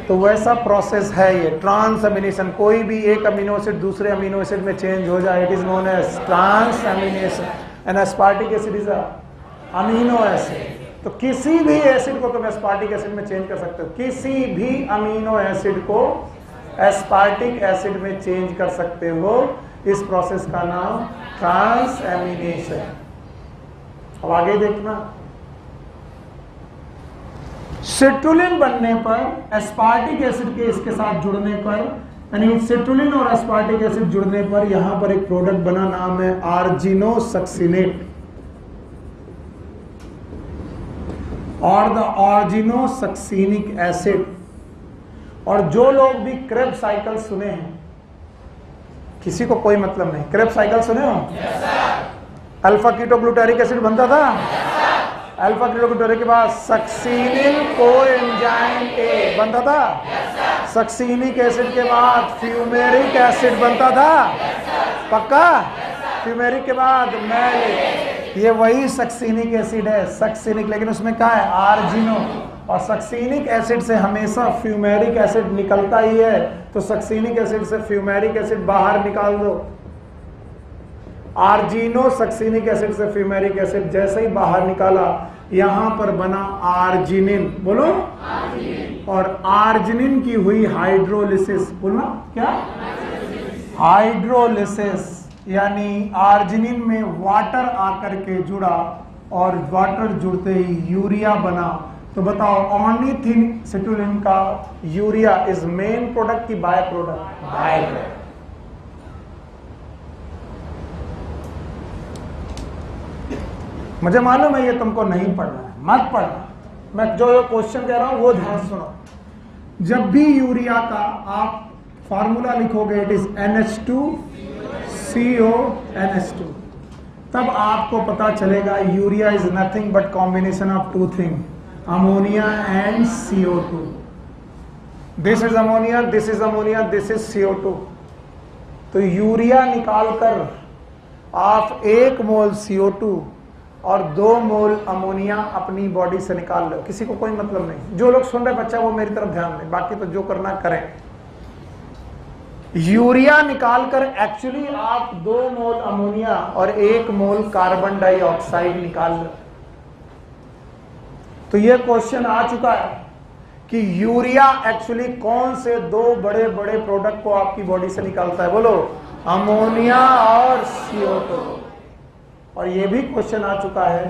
तो वैसा प्रोसेस है ये ट्रांस अमीनेशन। कोई भी एक अमीनो एसिड दूसरे अमीनो एसिड में चेंज हो जाए, it is known as transamination. And aspartic acid is amino acid. तो किसी भी एसिड को तुम एस्पार्टिक एसिड में चेंज कर सकते हो, किसी भी अमीनो एसिड को एस्पार्टिक एसिड में चेंज कर सकते हो। इस प्रोसेस का नाम ट्रांस अमीनेशन। अब आगे देखना, सिट्रुलिन बनने पर, एस्पार्टिक एसिड के इसके साथ जुड़ने पर, यानी सिट्रुलिन और एस्पार्टिक एसिड जुड़ने पर यहां पर एक प्रोडक्ट बना, नाम है आर्जिनोसक्सिनेट और द ऑर्जिनोसक्सिनिक एसिड। और जो लोग भी क्रेब्स साइकिल सुने हैं, किसी को कोई मतलब नहीं, क्रेब्स साइकिल सुने हो? अल्फा कीटोग्लूटारिक एसिड बनता था, अल्फा कीटोग्लूटारिक के बाद सक्सिनिल कोएंजाइम A बनता था, सक्सिनिक एसिड के बाद फ्यूमेरिक एसिड बनता था, पक्का? फ्यूमेरिक के बाद मैलिक, ये वही सक्सिनिक एसिड है, सक्सिनिक, लेकिन उसमें क्या है? आर्जिनो। और सक्सिनिक एसिड से हमेशा फ्यूमेरिक एसिड निकलता ही है, तो सक्सिनिक एसिड से फ्यूमेरिक एसिड बाहर निकाल दो। आर्जिनो सक्सिनिक एसिड से फ्यूमेरिक एसिड जैसे ही बाहर निकाला, यहां पर बना आर्जिनिन। बोलो आर्जिनिन। और आर्जिनिन की हुई हाइड्रोलिसिस। बोलना क्या? हाइड्रोलिसिस, यानी आर्जिनिन में वाटर आकर के जुड़ा और वाटर जुड़ते ही यूरिया बना। तो बताओ, ऑर्निथिन सिट्रुलिन का यूरिया इज मेन प्रोडक्ट की बाय प्रोडक्ट? By product. मुझे मालूम है ये तुमको नहीं पढ़ना है, मत पढ़ना। मैं जो क्वेश्चन कह रहा हूं वो ध्यान से सुनो। जब भी यूरिया का आप फार्मूला लिखोगे, इट इज NH2CO तब आपको पता चलेगा urea is nothing but combination of 2 thing, ammonia and CO2। This is ammonia, this is ammonia, this is CO2। तो यूरिया निकालकर आप 1 मोल CO2 और 2 मोल अमोनिया अपनी बॉडी से निकाल लो, किसी को कोई मतलब नहीं। जो लोग सुन रहे बच्चा वो मेरी तरफ ध्यान दें, बाकी तो जो करना करें। यूरिया निकालकर एक्चुअली आप 2 मोल अमोनिया और 1 मोल कार्बन डाइऑक्साइड निकाल लो। तो ये क्वेश्चन आ चुका है कि यूरिया एक्चुअली कौन से 2 बड़े बड़े प्रोडक्ट को आपकी बॉडी से निकालता है, बोलो, अमोनिया और CO2। और ये भी क्वेश्चन आ चुका है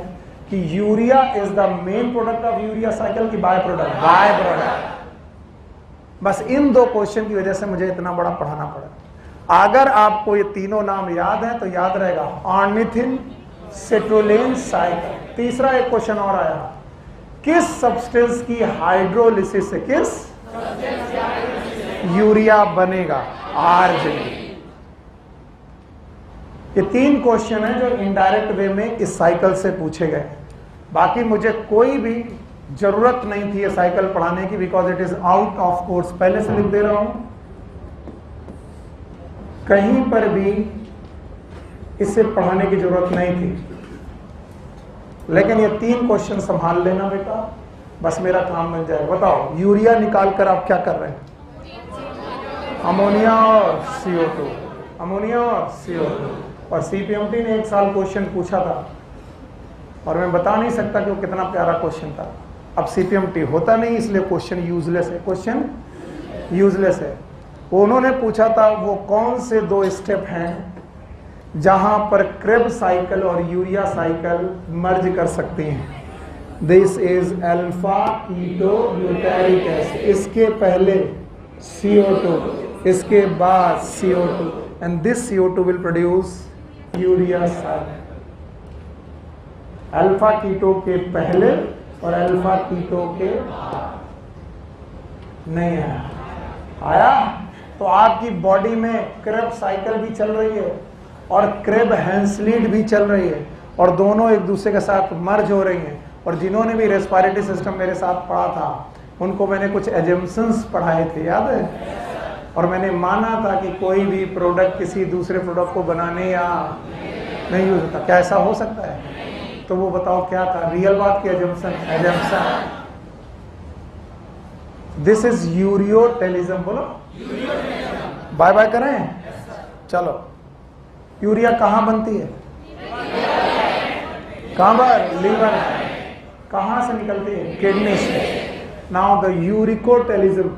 कि urea is the main product of urea cycle की बाय प्रोडक्ट, बाय प्रोडक्ट। बस इन 2 क्वेश्चन की वजह से मुझे इतना बड़ा पढ़ाना पड़ा। अगर आपको ये तीनों नाम याद है तो याद रहेगा, ऑर्निथिन सिट्रुलिन साइकिल। तीसरा एक क्वेश्चन और आया, किस सब्सटेंस की हाइड्रोलिसिस से किस यूरिया बनेगा, आर्जिनिन। ये 3 क्वेश्चन हैं जो इनडायरेक्ट वे में इस साइकिल से पूछे गए। बाकी मुझे कोई भी जरूरत नहीं थी ये साइकिल पढ़ाने की, because it is out of course. पहले से लिख दे रहा हूं, कहीं पर भी इसे पढ़ाने की जरूरत नहीं थी। लेकिन ये 3 क्वेश्चन संभाल लेना बेटा, बस मेरा काम बन जाएगा। बताओ, यूरिया निकालकर आप क्या कर रहे हैं, अमोनिया और CO2, अमोनिया और CO2। और CPMT ने 1 साल क्वेश्चन पूछा था और मैं बता नहीं सकता कि वो कितना प्यारा क्वेश्चन था। अब CPMT होता नहीं इसलिए क्वेश्चन यूजलेस है, क्वेश्चन यूजलेस है। उन्होंने पूछा था वो कौन से 2 स्टेप हैं जहां पर क्रेब साइकिल और यूरिया साइकिल मर्ज कर सकती हैं। This is alpha keto butyric acid, इसके पहले CO2, इसके बाद CO2, and this CO2 will produce urea cycle. Alpha keto के पहले और अल्फा कीटो के नहीं आया तो आपकी बॉडी में क्रेब साइकिल भी चल रही है और क्रेब हैंसलीड भी चल रही है, और दोनों एक दूसरे के साथ मर्ज हो रही हैं। और जिन्होंने भी रेस्पिरेटरी सिस्टम मेरे साथ पढ़ा था उनको मैंने कुछ एजम्पशंस पढ़ाए थे, याद है? और मैंने माना था कि कोई भी प्रोडक्ट किसी दूसरे प्रोडक्ट को बनाने या नहीं यूज होता। क्या ऐसा हो सकता है? तो वो बताओ क्या था रियल बात की एजम्पशन? This is ureotelism. बोलो बाय बाय करें, चलो। यूरिया कहाँ बनती है? कहाँ पर? लीवर। कहाँ से निकलती है? किडनी से। Now the uricotelism,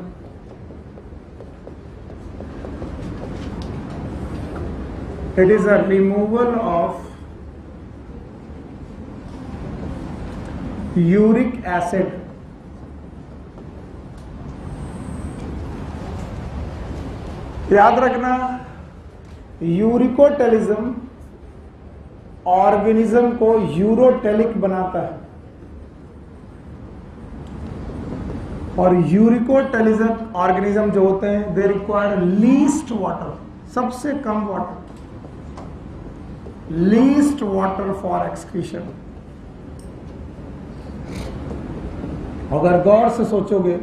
it is a removal of uric acid याद रखना, यूरिकोटेलिज्म ऑर्गेनिज्म को यूरोटेलिक बनाता है, और यूरिकोटेलिज्म ऑर्गेनिज्म जो होते हैं दे रिक्वायर लीस्ट वाटर, सबसे कम water, least water for excretion. अगर गौर से सोचोगे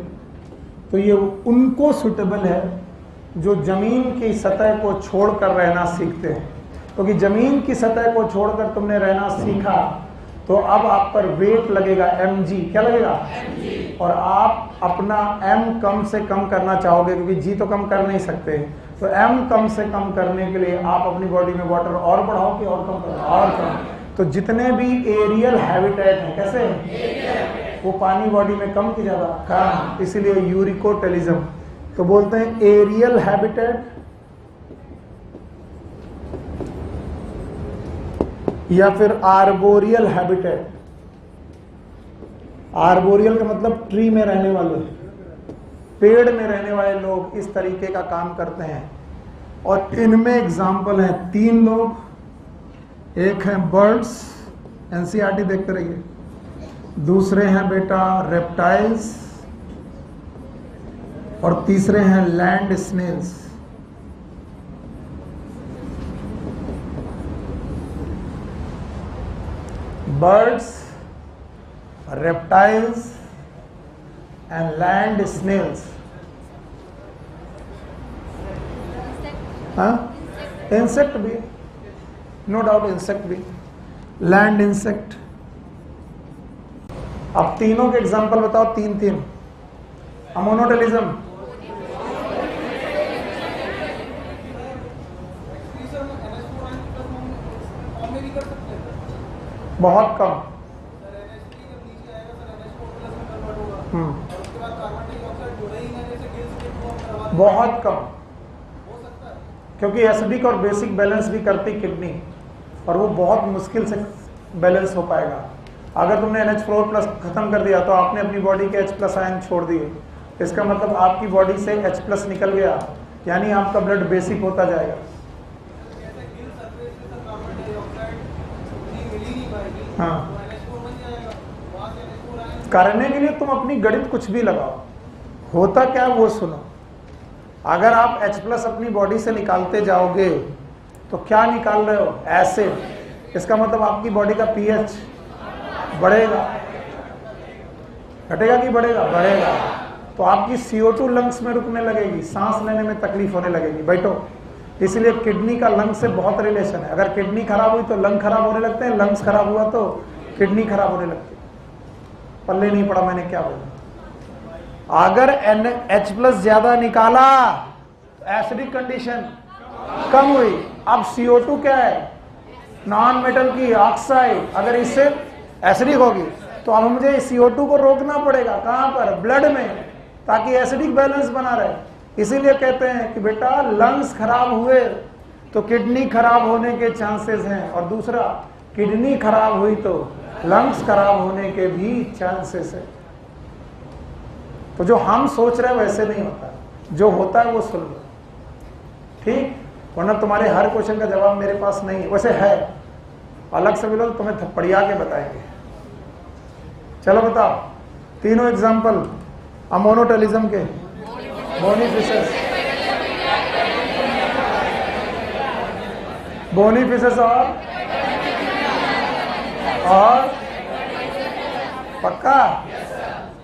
तो ये उनको सुटेबल है जो जमीन की सतह को छोड़कर रहना सीखते हैं, क्योंकि जमीन की सतह को छोड़कर तुमने रहना सीखा तो अब आप पर वेट लगेगा mg, क्या लगेगा? और आप अपना m कम से कम करना चाहोगे, क्योंकि g तो कम कर नहीं सकते, तो m कम से कम करने के लिए आप अपनी बॉडी में वाटर और बढ़ाओ कि और कम करो? और कम। तो जितने भी एरियल हैबिटेट हैं, कैसे वो पानी बॉडी में कम की ज्यादा? कम। इसीलिए यूरिकोटेलिज्म तो बोलते हैं एरियल हैबिटेट या फिर आर्बोरियल हैबिटेट। आर्बोरियल का मतलब ट्री में रहने वाले, पेड़ में रहने वाले लोग इस तरीके का काम करते हैं। और इनमें एग्जाम्पल हैं 3 लोग। एक है बर्ड्स, एनसीईआरटी देखते रहिए। दूसरे हैं बेटा रेप्टाइल्स, और तीसरे हैं land snails. Birds, reptiles and land snails. हाँ, इंसेक्ट भी, नो डाउट इंसेक्ट भी, लैंड इंसेक्ट। अब तीनों के एग्जांपल बताओ, तीन तीन। अमोनोटेलिज्म, बहुत कम। बहुत कम, क्योंकि एसिडिक और बेसिक बैलेंस भी करती किडनी, और वो बहुत मुश्किल से बैलेंस हो पाएगा। अगर तुमने NH4+ खत्म कर दिया तो आपने अपनी बॉडी के H+ आयन छोड़ दिए, इसका मतलब आपकी बॉडी से H+ निकल गया, यानी आपका ब्लड बेसिक होता जाएगा। हाँ, करने के लिए तुम अपनी गणित कुछ भी लगाओ, होता क्या वो सुनो। अगर आप H+ अपनी बॉडी से निकालते जाओगे तो क्या निकाल रहे हो? एसिड। इसका मतलब आपकी बॉडी का pH बढ़ेगा, घटेगा कि बढ़ेगा? बढ़ेगा। तो आपकी CO2 लंग्स में रुकने लगेगी, सांस लेने में तकलीफ होने लगेगी। बैठो। इसलिए किडनी का लंग से बहुत रिलेशन है। अगर किडनी खराब हुई तो लंग खराब होने लगते हैं, लंग्स खराब हुआ तो किडनी खराब होने लगती है। पल्ले नहीं पड़ा मैंने क्या बोला। अगर H+ ज्यादा निकाला तो एसिडिक कंडीशन कम हुई। अब CO2 क्या है? नॉन मेटल की ऑक्साइड, अगर इससे एसिडिक होगी तो अब मुझे CO2 को रोकना पड़ेगा। कहां पर? ब्लड में, ताकि एसिडिक बैलेंस बना रहे। इसीलिए कहते हैं कि बेटा लंग्स खराब हुए तो किडनी खराब होने के चांसेस हैं, और दूसरा किडनी खराब हुई तो लंग्स खराब होने के भी चांसेस है। तो जो हम सोच रहे हैं वैसे नहीं होता, जो होता है वो सुन लो, ठीक? वरना तुम्हारे हर क्वेश्चन का जवाब मेरे पास नहीं है। वैसे है, अलग से मिलो तो तुम्हें थप्पड़िया के बताएंगे। चलो बताओ तीनों एग्जाम्पल अमोनोटेलिज्म के। बोनीफिशस और पक्का?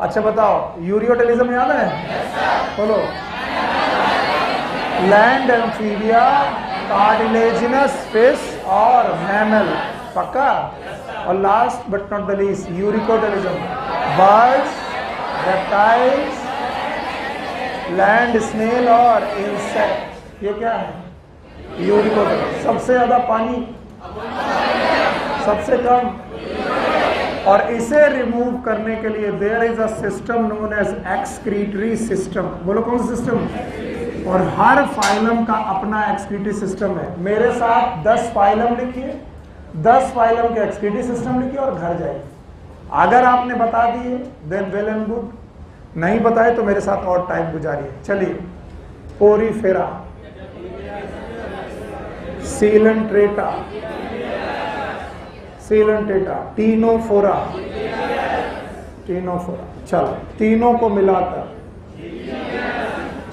अच्छा बताओ, यूरियोटेलिज्म याद है? बोलो। लैंड एम्फीबिया, कार्टिलेजिनस फिश और मैमल, पक्का? और last but not the least uricotelism, birds, reptiles, land snail और इंसेक्ट। ये क्या है? यूरिकोटेलिज्म। सबसे ज्यादा पानी, सबसे कम, और इसे रिमूव करने के लिए there is a system known as excretory system. बोलो कौन सा सिस्टम? और हर फाइलम का अपना एक्सक्रीटरी सिस्टम है। मेरे साथ 10 फाइलम लिखिए, 10 फाइलम के एक्सक्रीटरी सिस्टम लिखिए और घर जाइए। अगर आपने बता दिए देन वेल एंड गुड, नहीं बताए तो मेरे साथ और टाइम गुजारिए। चलिए, Porifera, Coelenterata, Coelenterata, Ctenophora, Ctenophora. चलो, तीनों को मिलाकर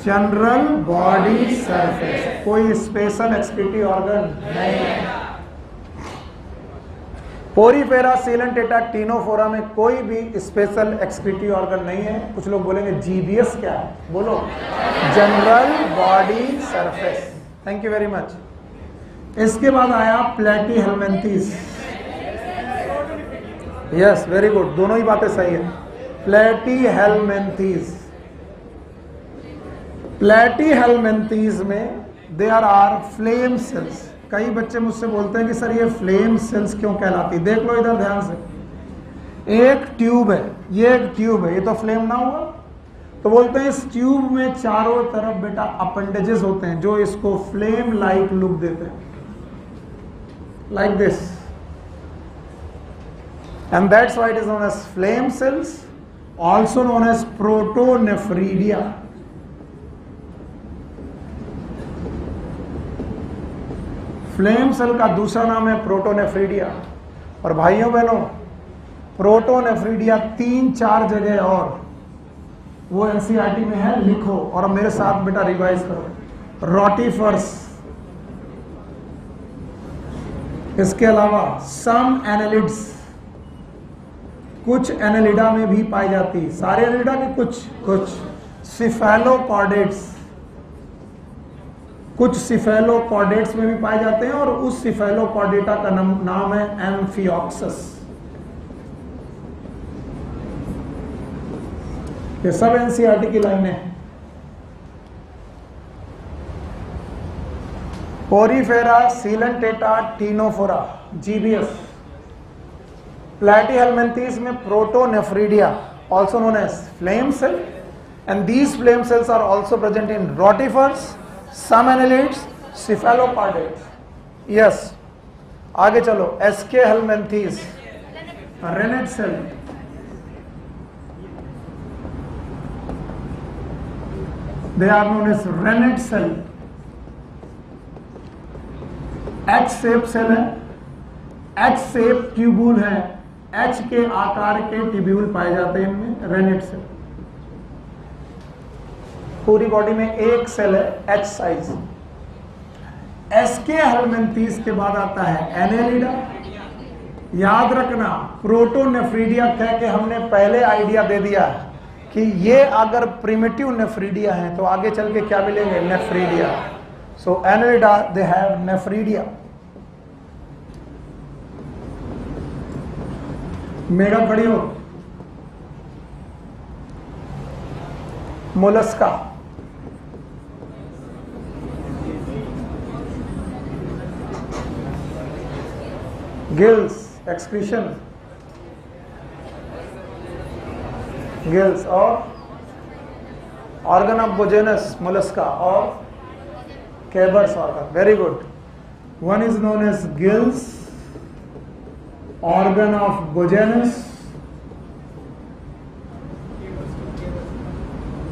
जनरल बॉडी सरफेस, कोई स्पेशल एक्सक्रीटरी ऑर्गन नहीं है। पोरीफेरा, सीलेंट्रेटा, टीनोफोरा में कोई भी स्पेशल एक्सक्रीटरी ऑर्गन नहीं है। कुछ लोग बोलेंगे GBS क्या है? बोलो, general body surface. Thank you very much. इसके बाद आया प्लेटीहेल्मिन्थेस। यस, वेरी गुड, दोनों ही बातें सही है। प्लेटीहेल्मिन्थेस, प्लेटीहेल्मिन्थेस में देयर आर फ्लेम सेल्स। कई बच्चे मुझसे बोलते हैं कि सर ये फ्लेम सेल्स क्यों कहलाती? देख लो इधर ध्यान से, एक ट्यूब है, ये एक ट्यूब है, ये तो फ्लेम ना हुआ। तो बोलते हैं इस ट्यूब में चारों तरफ बेटा अपेंडेजेस होते हैं जो इसको फ्लेम लाइक लुक देते हैं, like this, and that's why it is known as flame cells, also known as protonephridia. Flame cell का दूसरा नाम है प्रोटोनेफ्रिडिया। और भाइयों बहनों, प्रोटोनेफ्रिडिया 3-4 जगह और वो NCERT में है, लिखो और मेरे साथ बेटा रिवाइज करो। रोटिफर्स, इसके अलावा सम एनालिड्स, कुछ एनालिडा में भी पाई जाती, सारे एनालिडा के कुछ, सिफेलोकॉर्डेट्स, कुछ सिफेलोकॉर्डेट्स में भी पाए जाते हैं और उस सिफेलोकॉर्डेटा का नाम है एम्फिऑक्सस। ये सब एनसीईआरटी की लाइन है। Porifera Coelenterata Ctenophora, GBS. Platyhelminthes में protonephridia, also known as flame cell, and these flame cells are also present in rotifers, some annelids, cephalocardates. Yes, आगे चलो। Aschelminthes, renette cell, they are known as renette cell. H shape cell है, H shape tubule है, H के आकार के tubule पाए जाते हैं इनमें, रेनेट सेल। पूरी बॉडी में एक सेल है, एच साइज। एसके हेलमिन्थीज के बाद आता है एनेलिडा। याद रखना, प्रोटोनेफ्रीडिया कह के हमने पहले आइडिया दे दिया कि ये अगर प्रिमिटिव नेफ्रीडिया है तो आगे चल के क्या मिलेंगे, nephridia. So Annelida they have nephridia. मेगा खड़ी हो। मोलस्का, गिल्स, एक्सक्रीशन, गिल्स और ऑर्गन ऑफ बोजेनस मोलस्का और Keber's organ. Very good. One is known as gills, organ of Bojanus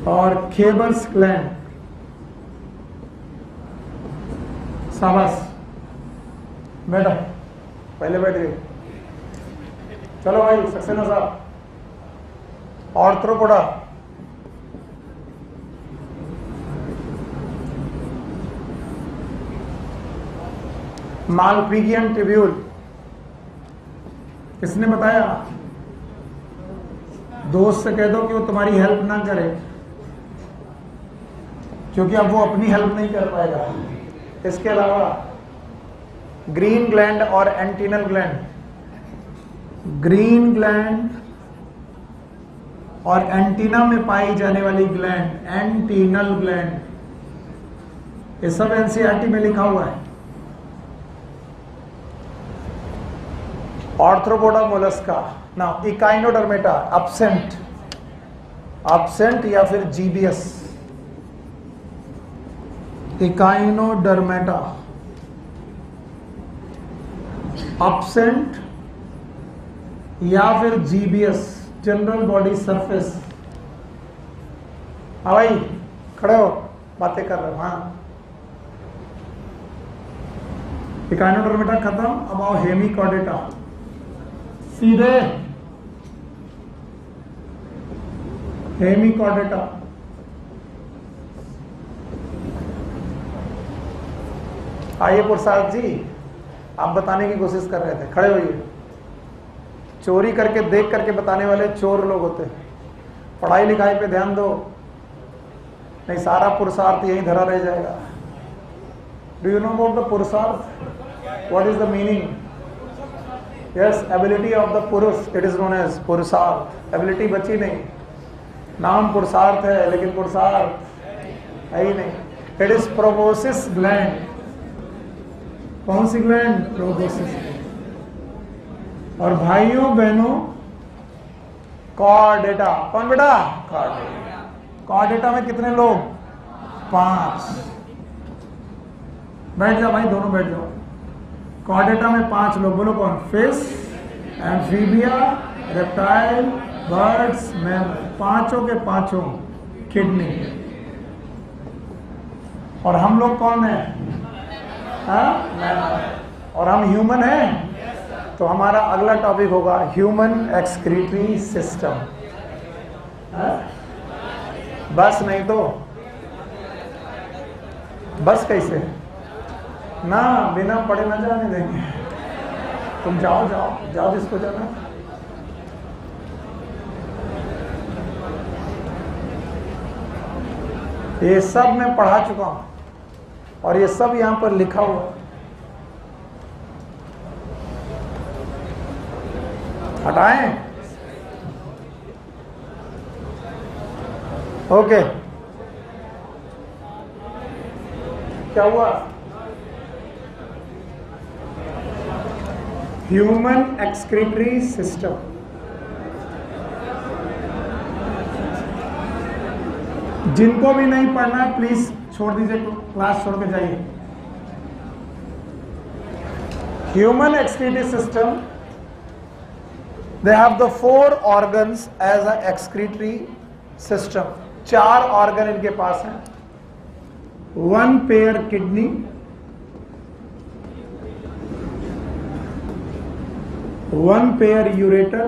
और Cabers gland। शाबाश, बैठो, पहले बैठ गए। चलो भाई सक्सेना साहब, आर्थ्रोपोडा, मालपिगियन ट्यूब्यूल। किसने बताया? दोस्त से कह दो कि वो तुम्हारी हेल्प ना करे, क्योंकि अब वो अपनी हेल्प नहीं कर पाएगा। इसके अलावा ग्रीन ग्लैंड और एंटीनल ग्लैंड, ग्रीन ग्लैंड और एंटीना में पाई जाने वाली ग्लैंड, एंटीनल ग्लैंड, ये सब एनसीईआरटी में लिखा हुआ है। Arthropoda Mollusca. Now Echinodermata, absent, absent या फिर जीबीएस। इकाइनोडर्मेटा, एब्सेंट या फिर जीबीएस, जनरल बॉडी सरफेस। हाँ भाई खड़े हो, बातें कर रहे हो। हाँ, इकाइनोडर्मेटा खत्म। अब आओ हेमिकॉर्डेटा। सीधे हेमिकॉर्डेटा, आइए पुरसाद जी, आप बताने की कोशिश कर रहे थे, खड़े होइए। चोरी करके देख करके बताने वाले चोर लोग होते हैं। पढ़ाई लिखाई पे ध्यान दो, नहीं सारा पुरुषार्थ यहीं धरा रह जाएगा। Do you know about the purushartha? What is the meaning? Yes, ability of the purusha, it is known as purushartha. Ability बची नहीं, नाम पुरुषार्थ है लेकिन पुरुषार्थ है ही नहीं। It is proboscis gland. कौन सी ग्लैंड? प्रोबोसिस। और भाइयों बहनों, कॉर्डेटा। कौन बेटा? कॉर्डेटा। कॉर्डेटा में कितने लोग? 5। बैठ जाओ भाई, दोनों बैठ जाओ। कॉर्डेटा में 5 लोग, बोलो कौन? Fish, Amphibia, reptile, birds, mammal. पांचों के पांचों किडनी। और हम लोग कौन है? और हम ह्यूमन हैं, तो हमारा अगला टॉपिक होगा ह्यूमन एक्सक्रीटरी सिस्टम। बस नहीं तो बस कैसे ना, बिना पढ़े ना जाने देंगे। तुम जाओ जाओ जाओ, जिसको जाना। ये सब मैं पढ़ा चुका हूं। और ये सब यहां पर लिखा हुआ है। हटाएं? ओके, क्या हुआ? Human excretory system. जिनको भी नहीं पढ़ना है प्लीज छोड़ दीजिए, क्लास छोड़ के जाइए। Human excretory system, they have the 4 organs as a excretory system। 4 organ इनके पास हैं। 1 pair kidney, 1 pair ureter,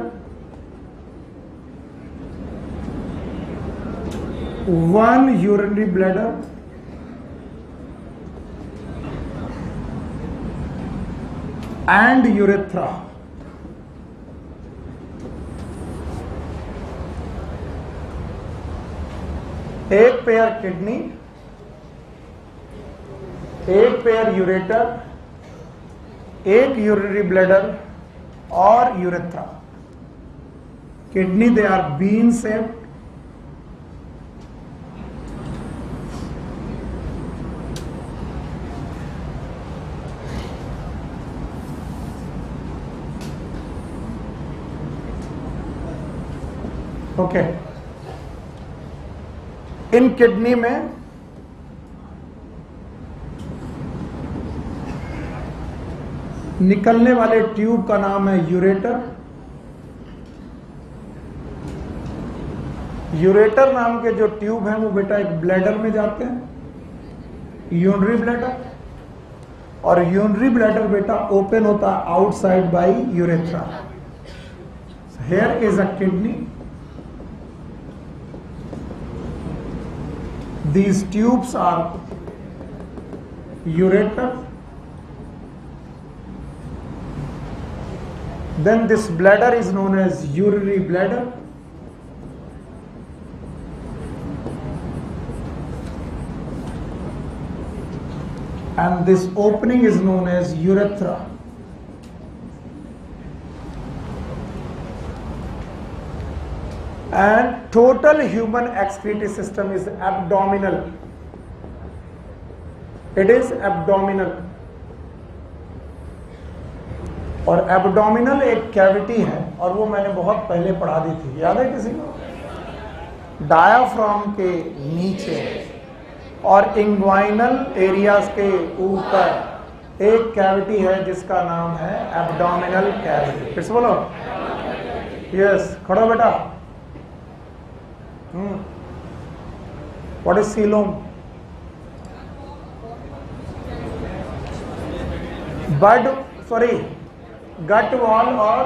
1 urinary bladder, and urethra। एक पेयर किडनी, एक पेयर यूरेटर, एक यूरिनरी ब्लैडर और urethra. Kidney, they are bean shaped, okay. इन kidney में निकलने वाले ट्यूब का नाम है यूरेटर। यूरेटर नाम के जो ट्यूब हैं वो बेटा एक ब्लैडर में जाते हैं, यूरिनरी ब्लैडर, और यूरिनरी ब्लैडर बेटा ओपन होता है outside by urethra. Here is a kidney. These tubes are ureter. Then this bladder is known as urinary bladder. And this opening is known as urethra. And total human excretory system is abdominal. It is abdominal. और abdominal एक cavity है और वो मैंने बहुत पहले पढ़ा दी थी, याद है किसी को? डायाफ्राम के नीचे और इंग्वाइनल एरियाज के ऊपर एक कैविटी है जिसका नाम है एब्डोमिनल कैविटी। फिर से बोलो, यस, खड़ो बेटा। What is coelom? Gut wall और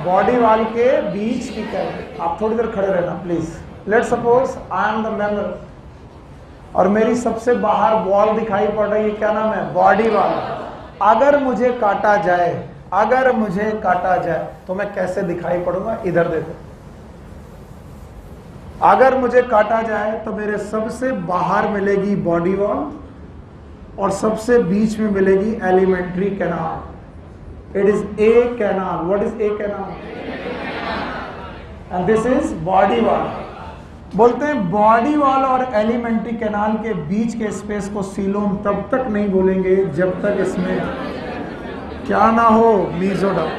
बॉडी वॉल के बीच की कैविटी। आप थोड़ी देर खड़े रहना please. Let suppose I am the member और मेरी सबसे बाहर वॉल दिखाई पड़ रही है, क्या नाम है? Body wall. अगर मुझे काटा जाए, अगर मुझे काटा जाए तो मैं कैसे दिखाई पड़ूंगा? इधर देखो। अगर मुझे काटा जाए तो मेरे सबसे बाहर मिलेगी बॉडी वॉल और सबसे बीच में मिलेगी elementary canal. It is a canal. What is a canal? And this is body wall. बोलते हैं बॉडी वॉल और एलिमेंट्री कैनाल के बीच के स्पेस को सीलोम तब तक नहीं बोलेंगे जब तक इसमें क्या ना हो? मीजोडर्म।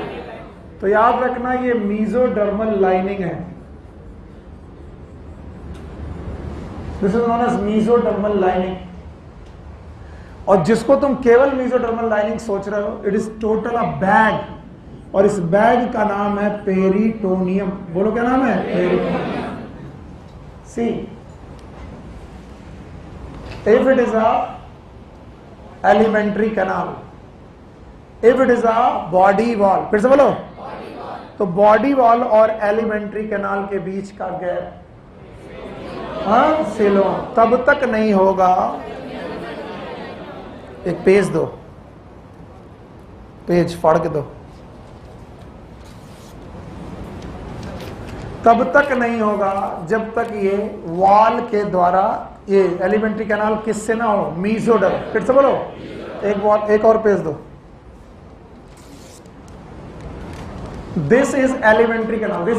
तो याद रखना ये मीजोडर्मल लाइनिंग है। This is known as mesodermal lining. और जिसको तुम केवल मीजोडर्मल लाइनिंग सोच रहे हो, it is total a bag और इस बैग का नाम है पेरिटोनियम। बोलो क्या नाम है? Peritoneum. See if it is a alimentary canal, if it is a body wall, फिर से बोलो, तो बॉडी वॉल और एलिमेंट्री कैनाल के बीच का गैप सीलोम तब तक नहीं होगा। एक पेज दो, पेज फाड़ के दो। तब तक नहीं होगा जब तक ये वॉल के द्वारा, ये एलिमेंट्री कैनाल किससे ना हो, मीजोडर्म। फिर से बोलो, एक और पेज दो। This is alimentary canal, this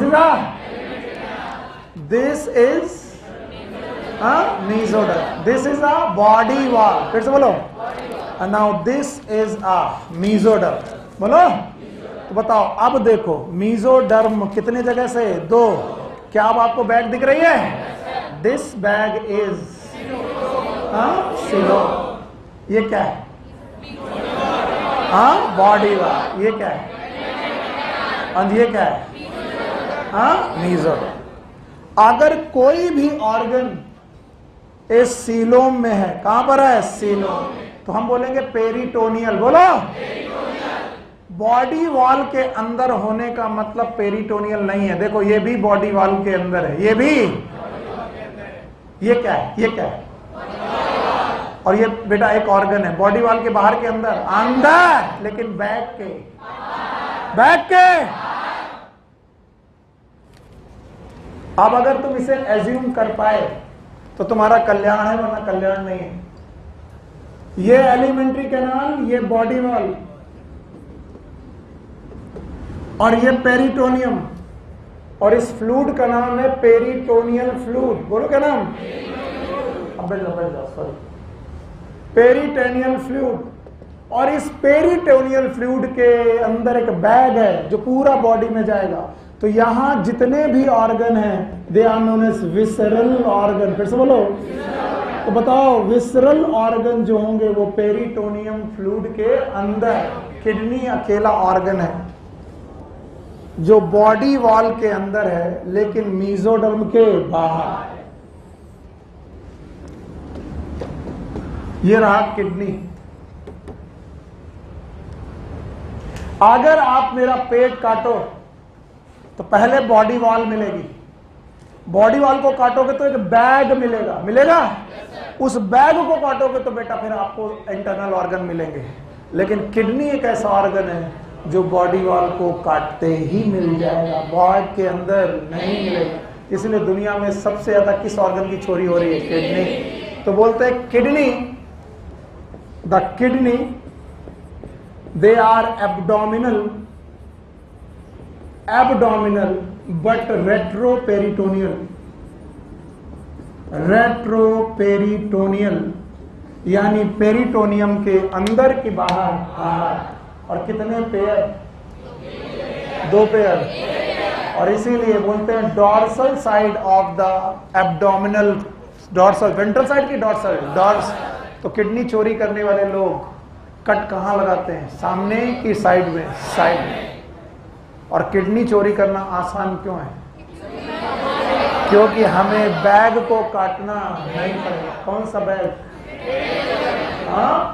is mesoderm, this is a body wall. फिर से बोलो, now this is a mesoderm. बोलो, तो बताओ अब देखो मीजोडर्म कितने जगह से, 2। क्या अब आपको बैग दिख रही है? दिस बैग इज सिलो। ये क्या है? Body wall. ये क्या है? और ये क्या है? मीजोडर्म। अगर कोई भी ऑर्गन इस सीलोम में है, कहां पर है? सीलोम, तो हम बोलेंगे पेरिटोनियल। बोलो, बॉडी वॉल के अंदर होने का मतलब पेरिटोनियल नहीं है। देखो ये भी बॉडी वॉल के अंदर है, ये भी। ये क्या है? ये क्या है? और ये बेटा एक ऑर्गन है, बॉडी वॉल के बाहर के अंदर, अंदर, लेकिन बैक के। अब अगर तुम इसे एज्यूम कर पाए तो तुम्हारा कल्याण है, वरना कल्याण नहीं है। ये एलिमेंट्री कैनाल, ये बॉडी वॉल, और ये पेरिटोनियम, और इस फ्लूइड का नाम है पेरिटोनियल फ्लूइड। बोलो क्या नाम? Sorry, peritoneal fluid. और इस पेरिटोनियल फ्लूइड के अंदर एक बैग है जो पूरा बॉडी में जाएगा। तो यहां जितने भी ऑर्गन हैं, they are known as visceral organ. फिर से बोलो, तो बताओ विसरल ऑर्गन जो होंगे वो पेरिटोनियम फ्लूइड के अंदर। किडनी अकेला ऑर्गन है जो बॉडी वॉल के अंदर है, लेकिन मीजोडर्म के बाहर। ये रहा किडनी। अगर आप मेरा पेट काटो तो पहले बॉडी वॉल मिलेगी, बॉडी वॉल को काटोगे तो एक बैग मिलेगा। उस बैग को काटोगे तो बेटा फिर आपको इंटरनल ऑर्गन मिलेंगे। लेकिन किडनी एक ऐसा ऑर्गन है जो बॉडी वॉल को काटते ही मिल जाएगा, बॉडी के अंदर नहीं मिलेगा। इसलिए दुनिया में सबसे ज्यादा किस ऑर्गन की चोरी हो रही है? किडनी। तो बोलते हैं kidney, the kidney, they are abdominal but retroperitoneal, यानी पेरिटोनियम के अंदर की बाहर। और कितने पेयर? 2 पेयर। और इसीलिए बोलते हैं dorsal side of the abdominal, dorsal, ventral side की डॉर्स। तो किडनी चोरी करने वाले लोग कट कहां लगाते हैं? सामने की साइड में, और किडनी चोरी करना आसान क्यों है? क्योंकि हमें बैग को काटना नहीं पड़ेगा। कौन सा बैग?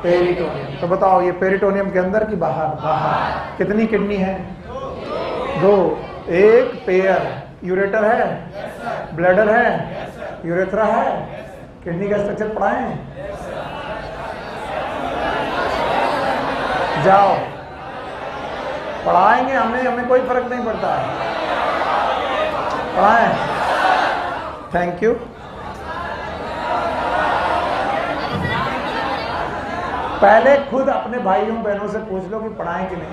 पेरिटोनियम। तो बताओ ये पेरिटोनियम के अंदर की बाहर? कितनी किडनी है? 2। एक पेयर। यूरेटर है, ब्लैडर है, यूरेथ्रा है। किडनी का स्ट्रक्चर पढ़ाएं? जाओ पढ़ाएंगे, हमें कोई फर्क नहीं पड़ता है, पढ़ाएं। Thank you. पहले खुद अपने भाइयों बहनों से पूछ लो कि पढ़ाएं कि नहीं।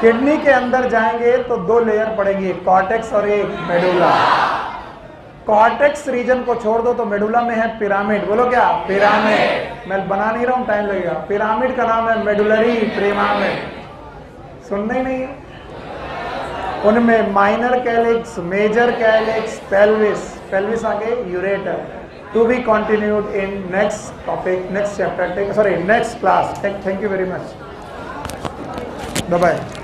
किडनी के अंदर जाएंगे तो 2 लेयर पड़ेगी, कॉर्टेक्स और एक मेडुला। कॉर्टेक्स रीजन को छोड़ दो तो मेडुला में है पिरामिड। बोलो क्या? पिरामिड। मैं बना नहीं रहा हूं, टाइम लगेगा। पिरामिड का नाम है मेडुलरी पिरामिड। सुनना ही नहीं है। उनमें minor calyx, major calyx, pelvis आगे ureter. To be continued in next topic, next chapter, next class. Thank you very much. Bye bye.